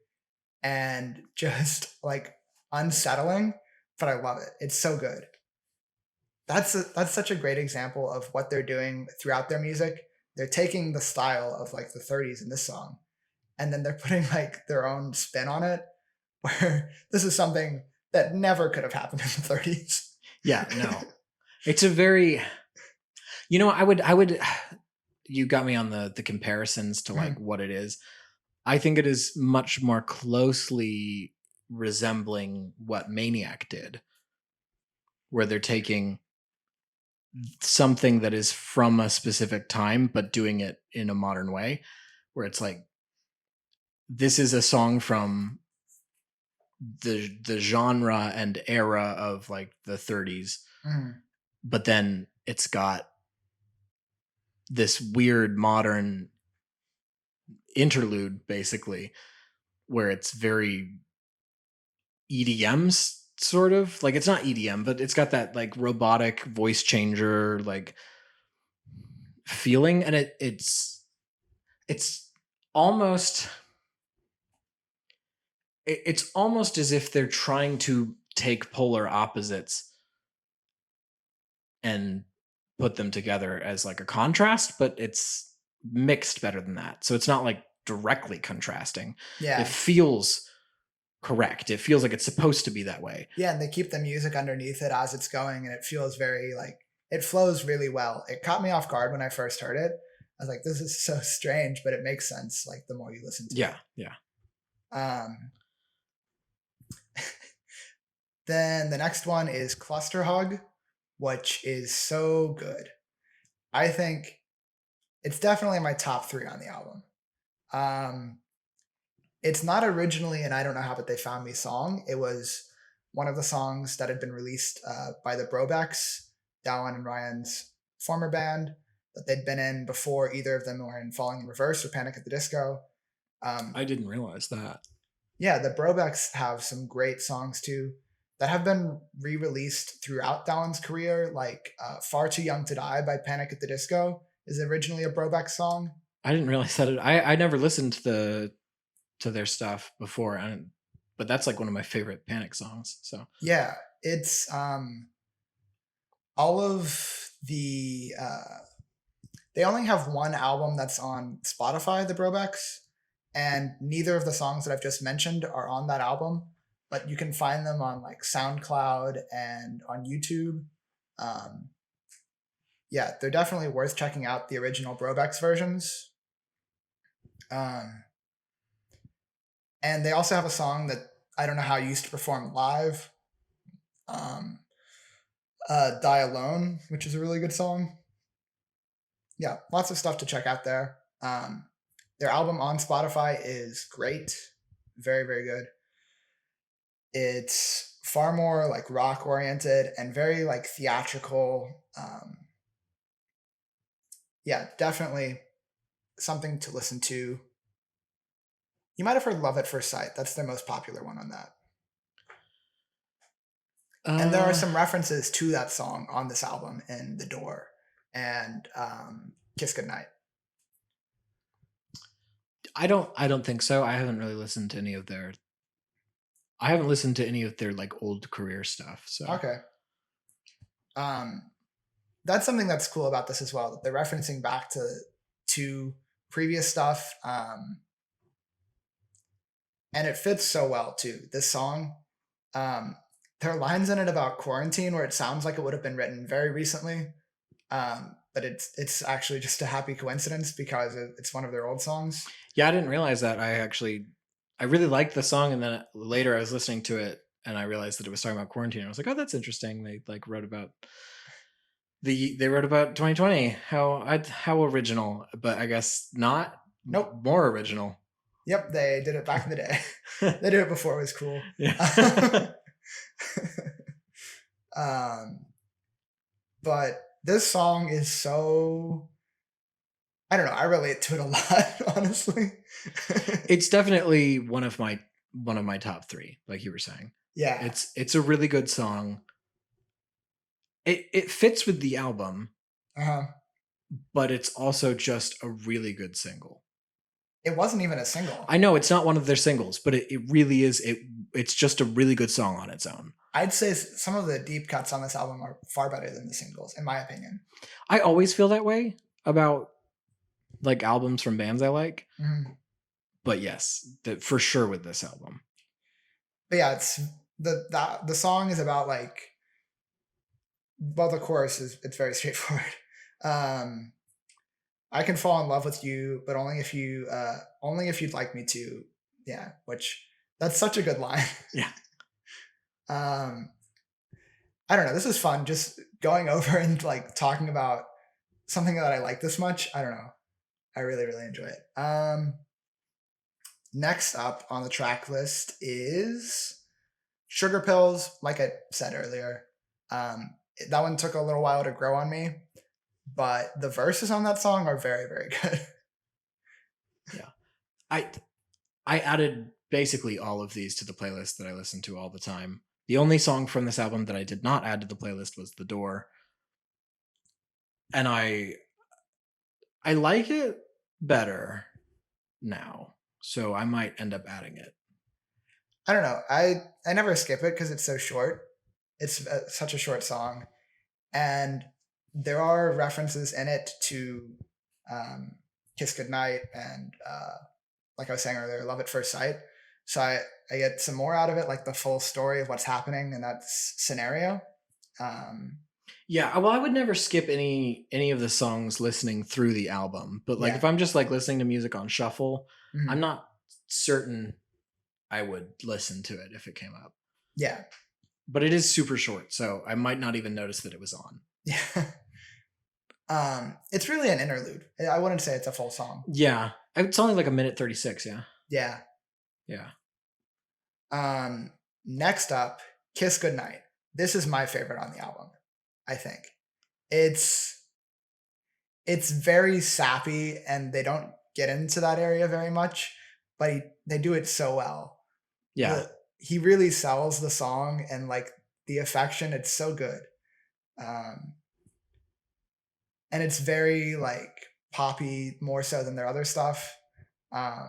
and just like unsettling, but I love it. It's so good. That's such a great example of what they're doing throughout their music. They're taking the style of like the 30s in this song, and then they're putting like their own spin on it, where this is something that never could have happened in the 30s. Yeah, no. It's a very, I would, you got me on the comparisons to like what it is. I think it is much more closely resembling what Maniac did, where they're taking something that is from a specific time, but doing it in a modern way, where it's like, this is a song from the genre and era of like the 30s, but then it's got this weird modern interlude basically where it's very EDM sort of. Like it's not EDM, but it's got that like robotic voice changer like feeling, and it's almost it's almost as if they're trying to take polar opposites and put them together as like a contrast, but it's mixed better than that. So it's not like directly contrasting. It Yeah. feels correct. It feels like it's supposed to be that way. Yeah, and they keep the music underneath it as it's going, and it feels very like it flows really well. It caught me off guard when I first heard it. I was like, "This is so strange," but it makes sense. Like the more you listen to Yeah, it. yeah. Then the next one is Cluster Hug, which is so good. I think it's definitely my top 3 on the album. It's not originally an I Don't Know How But They Found Me song. It was one of the songs that had been released by the Brobecks, Dallin and Ryan's former band that they'd been in before either of them were in Falling in Reverse or Panic at the Disco. I didn't realize that. Yeah, the Brobecks have some great songs too that have been re-released throughout Dallin's career, like "Far Too Young to Die" by Panic at the Disco is originally a Brobeck song. I didn't realize that. I never listened to their stuff before, but that's like one of my favorite Panic songs. So yeah, it's all of the. They only have one album that's on Spotify, the Brobecks, and neither of the songs that I've just mentioned are on that album. But you can find them on like SoundCloud and on YouTube. Yeah, they're definitely worth checking out the original Brobecks versions. And they also have a song that I don't know how used to perform live. Die Alone, which is a really good song. Yeah, lots of stuff to check out there. Their album on Spotify is great. Very, very good. It's far more like rock oriented and very like theatrical. Yeah, definitely something to listen to. You might have heard Love at First Sight. That's their most popular one on that. And there are some references to that song on this album in The Door and Kiss Goodnight. I don't think so. I haven't really listened to any of their like old career stuff. So Okay. That's something that's cool about this as well, that they're referencing back to previous stuff. And it fits so well too. This song, there are lines in it about quarantine where it sounds like it would have been written very recently, but it's actually just a happy coincidence because it's one of their old songs. Yeah, I didn't realize that. I really liked the song, and then later I was listening to it and I realized that it was talking about quarantine. I was like, oh, that's interesting. They like wrote about 2020. How original, but I guess not. Nope. More original. Yep, they did it back in the day. They did it before it was cool. Yeah. But this song is so, I don't know, I relate to it a lot, honestly. It's definitely one of my top 3, like you were saying. Yeah. It's a really good song. It fits with the album. But it's also just a really good single. It wasn't even a single. I know it's not one of their singles, but it really is. It's just a really good song on its own. I'd say some of the deep cuts on this album are far better than the singles, in my opinion. I always feel that way about like albums from bands I like. Mm-hmm. But yes, for sure with this album. But yeah, it's the song is about like, well, the chorus it's very straightforward. I can fall in love with you, but only if you'd like me to. Yeah, which that's such a good line. Yeah. I don't know. This is fun. Just going over and like talking about something that I like this much. I don't know. I really, really enjoy it. Next up on the track list is Sugar Pills. Like I said earlier, that one took a little while to grow on me, but the verses on that song are very, very good. Yeah. I added basically all of these to the playlist that I listen to all the time. The only song from this album that I did not add to the playlist was The Door. And I like it better now. So I might end up adding it. I don't know. I never skip it because it's so short. It's such a short song, and there are references in it to Kiss Goodnight and like I was saying earlier, Love at First Sight. So I get some more out of it, like the full story of what's happening in that scenario. Yeah, well, I would never skip any of the songs listening through the album, but like Yeah. if I'm just like listening to music on shuffle, Mhm. I'm not certain I would listen to it if it came up. Yeah. But it is super short, so I might not even notice that it was on. Yeah. It's really an interlude. I wouldn't say it's a full song. Yeah. It's only like 1:36, yeah. Yeah. Yeah. Next up, Kiss Goodnight. This is my favorite on the album, I think. It's very sappy, and they don't get into that area very much, but they do it so well. Yeah. He really sells the song, and like the affection, it's so good. And it's very like poppy, more so than their other stuff. I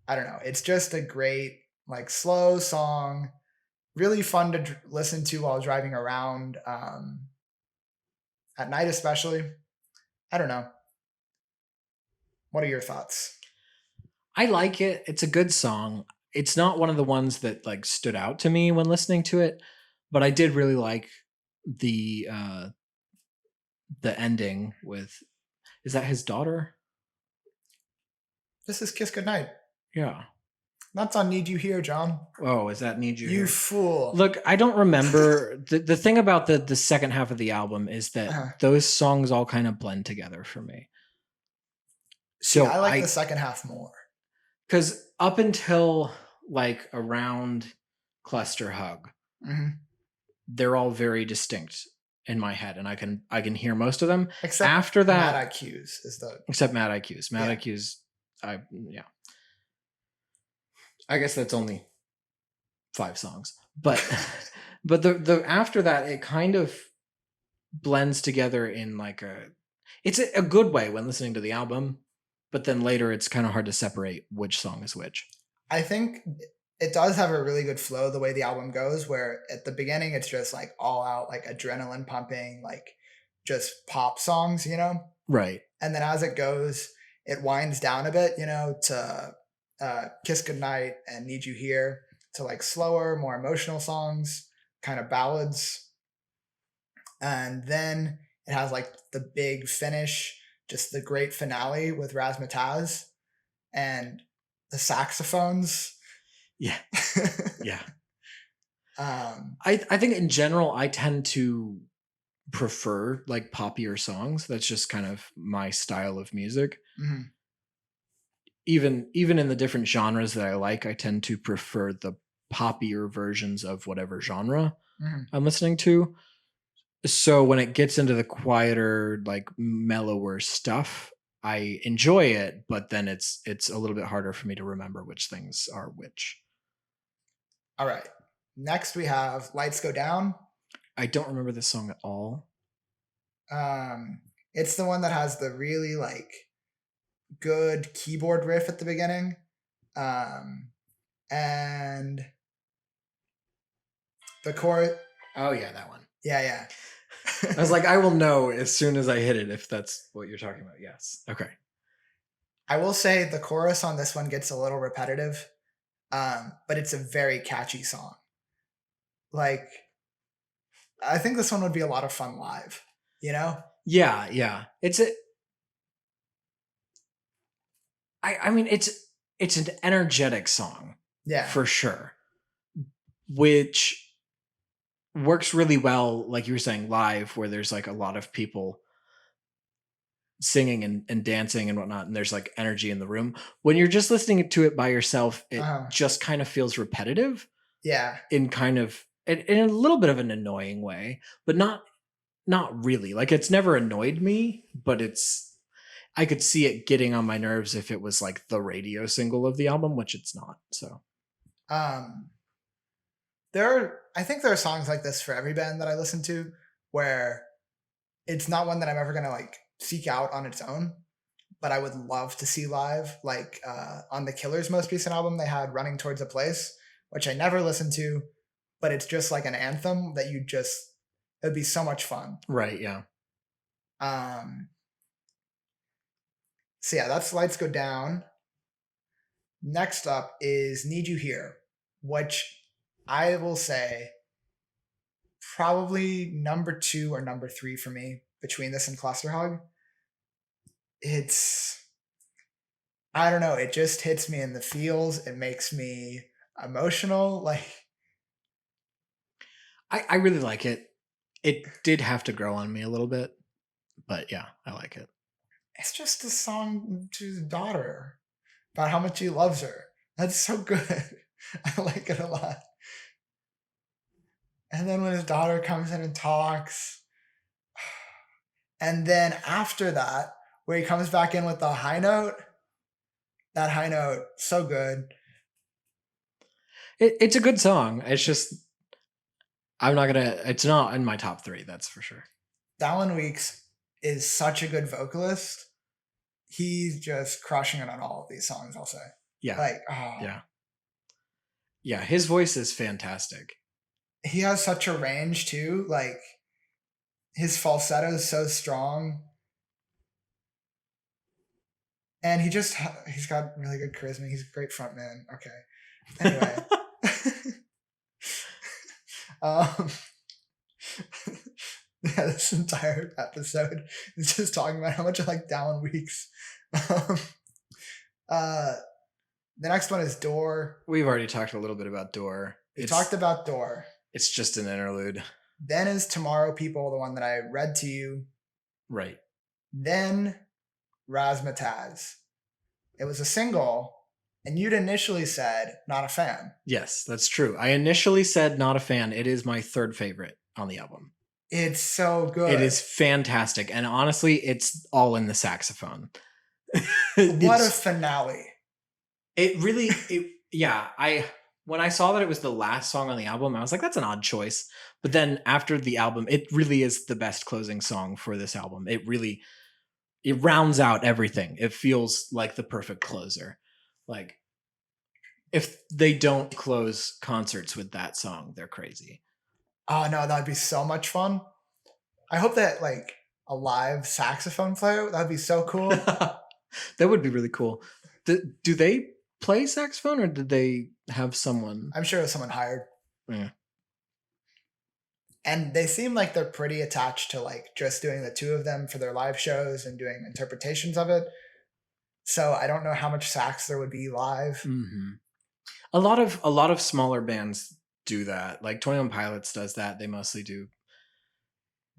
don't know. It's just a great like slow song, really fun to listen to while driving around at night, especially. I don't know. What are your thoughts? I like it. It's a good song. It's not one of the ones that like stood out to me when listening to it, but I did really like the ending with, is that his daughter? This is Kiss Goodnight. Yeah. That's on Need You Here, John. Oh, is that Need You You Here? fool. Look, I don't remember. the thing about the second half of the album is that those songs all kind of blend together for me. So I like the second half more. Because up until like around Cluster Hug, they're all very distinct in my head, and I can hear most of them. Except after that, Mad IQs is the except Mad IQs. Mad IQs, I guess that's only 5 songs, but but the after that, it kind of blends together in like it's a good way when listening to the album, but then later it's kind of hard to separate which song is which. I think it does have a really good flow the way the album goes, where at the beginning it's just like all out like adrenaline pumping, like just pop songs, you know? Right. And then as it goes, it winds down a bit, you know, to Kiss Goodnight and Need You Here, to like slower, more emotional songs, kind of ballads. And then it has like the big finish, just the great finale with Razzmatazz and the saxophones. Yeah. Yeah. I think in general, I tend to prefer like poppier songs. That's just kind of my style of music. Mm-hmm. Even in the different genres that I like, I tend to prefer the poppier versions of whatever genre I'm listening to. So when it gets into the quieter, like mellower stuff, I enjoy it, but then it's a little bit harder for me to remember which things are which. All right. Next we have Lights Go Down. I don't remember this song at all. It's the one that has the really like good keyboard riff at the beginning. And the chorus. Oh yeah, that one. Yeah. I was like, I will know as soon as I hit it if that's what you're talking about. Yes. Okay. I will say the chorus on this one gets a little repetitive, but it's a very catchy song. Like, I think this one would be a lot of fun live, you know? Yeah. I mean, it's an energetic song. Yeah. For sure. Which works really well, like you were saying, live, where there's like a lot of people singing and dancing and whatnot, and there's like energy in the room. When you're just listening to it by yourself, it just kind of feels repetitive. Yeah. In a little bit of an annoying way, but not really. Like it's never annoyed me, but I could see it getting on my nerves if it was like the radio single of the album, which it's not. So I think there are songs like this for every band that I listen to where it's not one that I'm ever gonna like seek out on its own, but I would love to see live. Like on the Killers' most recent album, they had "Running Towards a Place," which I never listened to, but it's just like an anthem that it'd be so much fun. right, yeah. So yeah, that's "Lights Go Down." Next up is "Need You Here," which I will say probably number 2 or number 3 for me between this and Cluster Hug. I don't know, it just hits me in the feels. It makes me emotional. Like, I really like it. It did have to grow on me a little bit, but yeah, I like it. it's just a song to his daughter about how much he loves her. That's so good. I like it a lot. And then when his daughter comes in and talks, and then after that, where he comes back in with the high note, that high note, so good. It's a good song. It's just it's not in my top 3, that's for sure. Dallin Weeks is such a good vocalist. He's just crushing it on all of these songs, I'll say. Yeah. Like, yeah, his voice is fantastic. He has such a range too. Like, his falsetto is so strong. And he's got really good charisma. He's a great frontman. Okay. Anyway. Yeah, this entire episode is just talking about how much I like Dallin Weeks. The next one is Door. We've already talked a little bit about Door. We talked about Door. It's just an interlude. Then is Tomorrow People, the one that I read to you. Right. Then Razzmatazz. It was a single, and you'd initially said not a fan. Yes, that's true. I initially said not a fan. It is my 3rd favorite on the album. It's so good. It is fantastic. And honestly, it's all in the saxophone. What a finale. It really, when I saw that it was the last song on the album, I was like, that's an odd choice. But then after the album, it really is the best closing song for this album. It rounds out everything. It feels like the perfect closer. Like, if they don't close concerts with that song, they're crazy. Oh no, that'd be so much fun. I hope that like a live saxophone player, that'd be so cool. That would be really cool. Do they play saxophone, or did they have someone? I'm sure it was someone hired. Yeah. And they seem like they're pretty attached to like just doing the 2 of them for their live shows and doing interpretations of it. So I don't know how much sax there would be live. Mm-hmm. A lot of smaller bands do that. Like 21 Pilots does that. They mostly do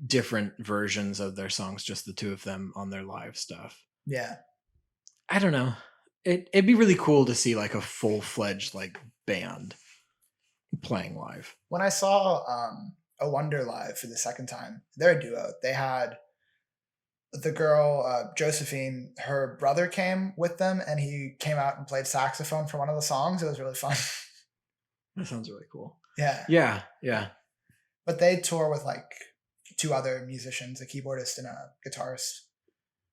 different versions of their songs, just the 2 of them on their live stuff. Yeah. I don't know. It'd be really cool to see like a full-fledged like band playing live. When I saw A Wonder live for the second time, they're a duo. They had the girl, Josephine, her brother came with them, and he came out and played saxophone for one of the songs. It was really fun. That sounds really cool. Yeah. Yeah. But they tour with like 2 other musicians, a keyboardist and a guitarist.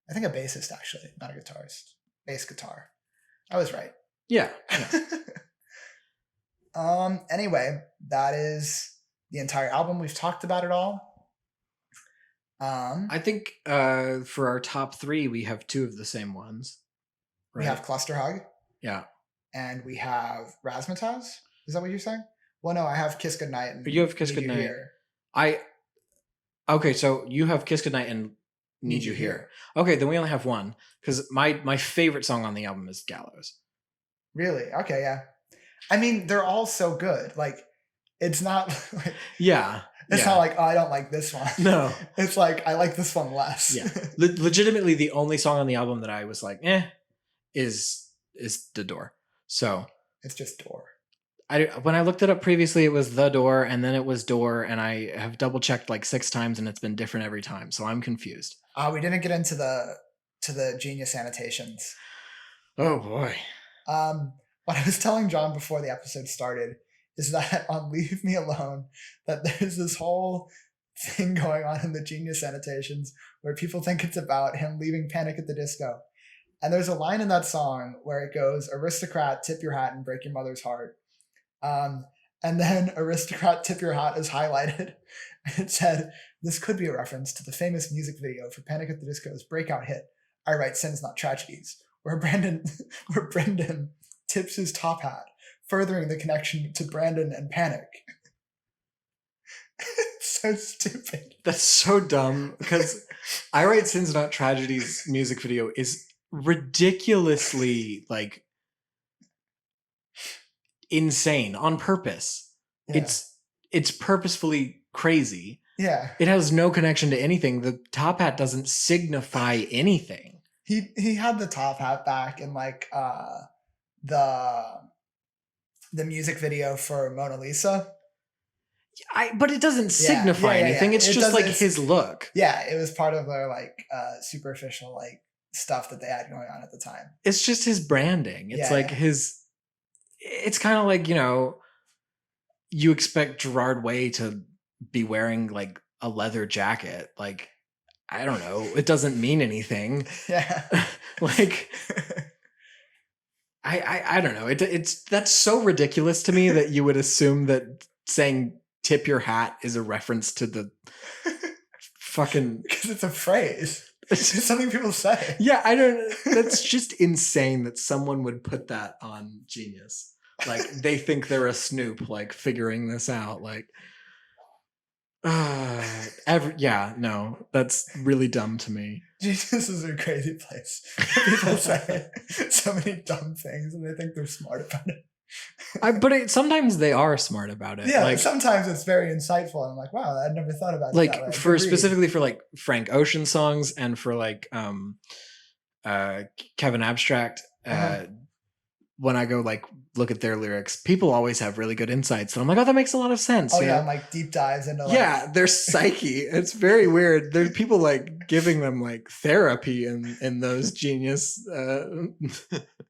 I think a bassist, actually, not a guitarist. Bass guitar. I was right. Yeah. Anyway, that is the entire album. We've talked about it all. I think for our top 3, we have 2 of the same ones. Right? We have Cluster Hug. Yeah. And we have Razzmatazz. Is that what you're saying? Well, no, I have Kiss Goodnight. And you have Kiss Goodnight. Okay, so you have Kiss Goodnight and Need You Here. Okay, then we only have one, because my favorite song on the album is Gallows. Really? Okay, yeah. I mean, they're all so good. Like, it's not like... Yeah. It's not like, oh, I don't like this one. No. It's like, I like this one less. Yeah. Legitimately, the only song on the album that I was like, is The Door. So... It's just Door. When I looked it up previously, it was The Door, and then it was Door, and I have double-checked like 6 times, and it's been different every time, so I'm confused. We didn't get into the to the Genius annotations. Oh boy. What I was telling John before the episode started is that on Leave Me Alone, that there's this whole thing going on in the Genius annotations where people think it's about him leaving Panic at the Disco. And there's a line in that song where it goes, "Aristocrat, tip your hat and break your mother's heart." And then "Aristocrat, tip your hat" is highlighted. And it said, "This could be a reference to the famous music video for Panic at the Disco's breakout hit, I Write Sins Not Tragedies, where Brendan tips his top hat, furthering the connection to Brandon and Panic." It's so stupid. That's so dumb, because I Write Sins Not Tragedies music video is ridiculously like insane on purpose. Yeah. It's purposefully crazy. Yeah. It has no connection to anything. The top hat doesn't signify anything. He had the top hat back in like the music video for Mona Lisa. But it doesn't signify anything. It's just like his look. Yeah, it was part of their like superficial like stuff that they had going on at the time. It's just his branding. It's like his. It's kind of like, you know, you expect Gerard Way to be wearing like a leather jacket. Like, I don't know. It doesn't mean anything. Yeah. Like, I don't know. It's that's so ridiculous to me that you would assume that saying "tip your hat" is a reference to the fucking, because it's a phrase. It's something people say. Yeah, I don't. That's just insane that someone would put that on Genius. Like, they think they're a snoop, like figuring this out. Like, yeah, no, that's really dumb to me. Genius is a crazy place. People say so many dumb things, and they think they're smart about it. But sometimes they are smart about it. Yeah, like, sometimes it's very insightful. And I'm like, wow, I never thought about it. Like, that way. for specifically for like Frank Ocean songs and for like Kevin Abstract. When I go like look at their lyrics, people always have really good insights, and I'm like, oh, that makes a lot of sense. Oh yeah, and like deep dives into like, their psyche. It's very weird. There's people like giving them like therapy in those Genius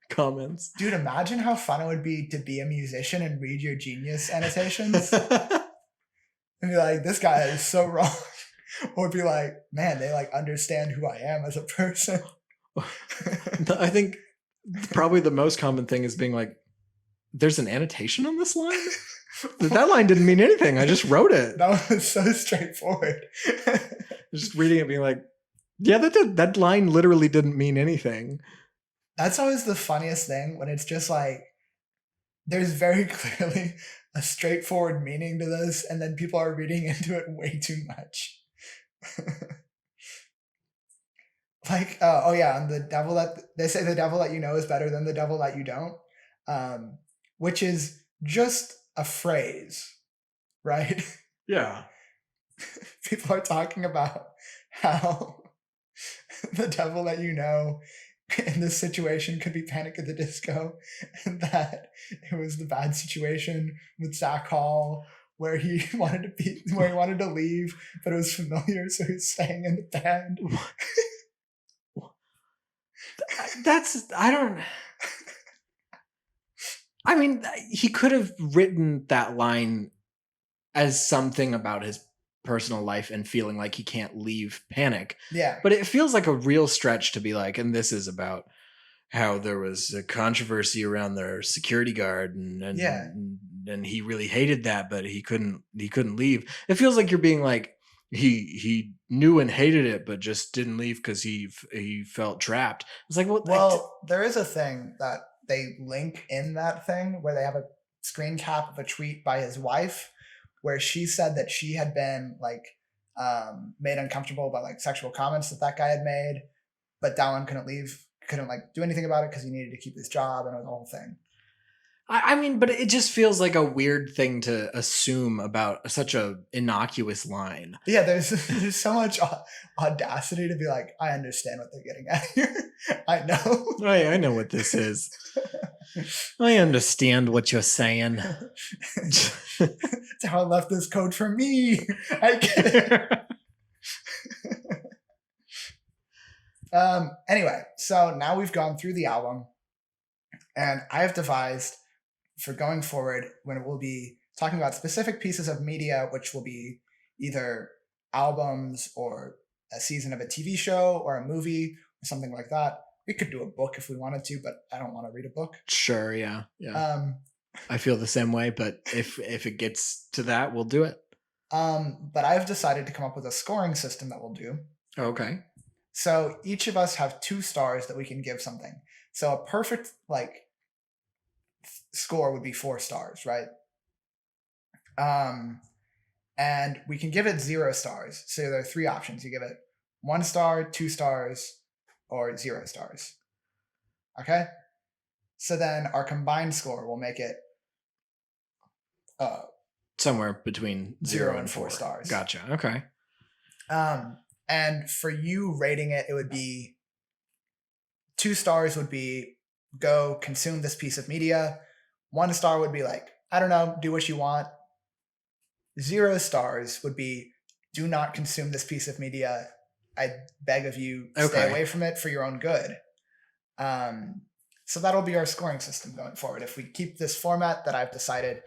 comments. Dude, imagine how fun it would be to be a musician and read your Genius annotations and be like, this guy is so wrong. Or be like, man, they like understand who I am as a person. I think probably the most common thing is being like, there's an annotation on this line? That line didn't mean anything. I just wrote it. That was so straightforward. Just reading it being like, yeah, that line literally didn't mean anything. That's always the funniest thing, when it's just like, there's very clearly a straightforward meaning to this, and then people are reading into it way too much. Like, and the devil that they say, the devil that you know is better than the devil that you don't, which is just a phrase, right? Yeah. People are talking about how the devil that you know in this situation could be Panic at the Disco, and that it was the bad situation with Zach Hall where he wanted to leave, but it was familiar, so he's staying in the band. I mean, he could have written that line as something about his personal life and feeling like he can't leave Panic. Yeah. But it feels like a real stretch to be like, and this is about how there was a controversy around their security guard and he really hated that, but he couldn't leave. It feels like you're being like, he knew and hated it, but just didn't leave because he felt trapped. It's like, well, there is a thing that they link in that thing where they have a screen cap of a tweet by his wife where she said that she had been like made uncomfortable by like sexual comments that guy had made, but Dallin couldn't like do anything about it because he needed to keep his job, and it was the whole thing. I mean, but it just feels like a weird thing to assume about such a innocuous line. Yeah, there's so much audacity to be like, I understand what they're getting at here. I know. I know what this is. I understand what you're saying. It's how I left this code for me. I get it. Anyway, so now we've gone through the album, and I have devised for going forward when we'll be talking about specific pieces of media, which will be either albums or a season of a TV show or a movie or something like that. We could do a book if we wanted to, but I don't want to read a book. Sure, yeah. I feel the same way, but if it gets to that, we'll do it. But I've decided to come up with a scoring system that we'll do. Okay. So each of us have 2 stars that we can give something. So a perfect score would be 4 stars, right? And we can give it 0 stars. So there are 3 options. You give it 1 star, 2 stars, or 0 stars. Okay? So then our combined score will make it somewhere between 0 and 4 stars. Gotcha. Okay. And for you rating it, it would be 2 stars would be go consume this piece of media. 1 star would be like, I don't know, do what you want. 0 stars would be do not consume this piece of media. I beg of you, stay away from it for your own good. So that'll be our scoring system going forward. If we keep this format that I've decided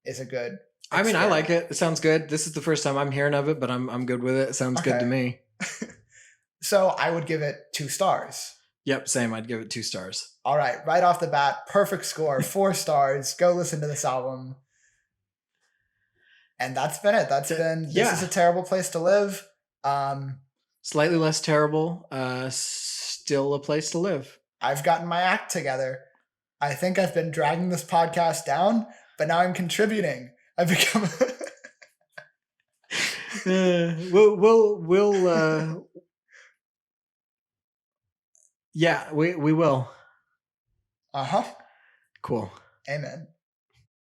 is a good experiment. I mean, I like it. It sounds good. This is the first time I'm hearing of it, but I'm good with it. It sounds good to me. So I would give it 2 stars. Yep, same. I'd give it 2 stars. All right, right off the bat, perfect score, 4 stars. Go listen to this album. And that's been it. This is a terrible place to live. Slightly less terrible, still a place to live. I've gotten my act together. I think I've been dragging this podcast down, but now I'm contributing. I've become we'll yeah, we will. Uh-huh. Cool. Amen.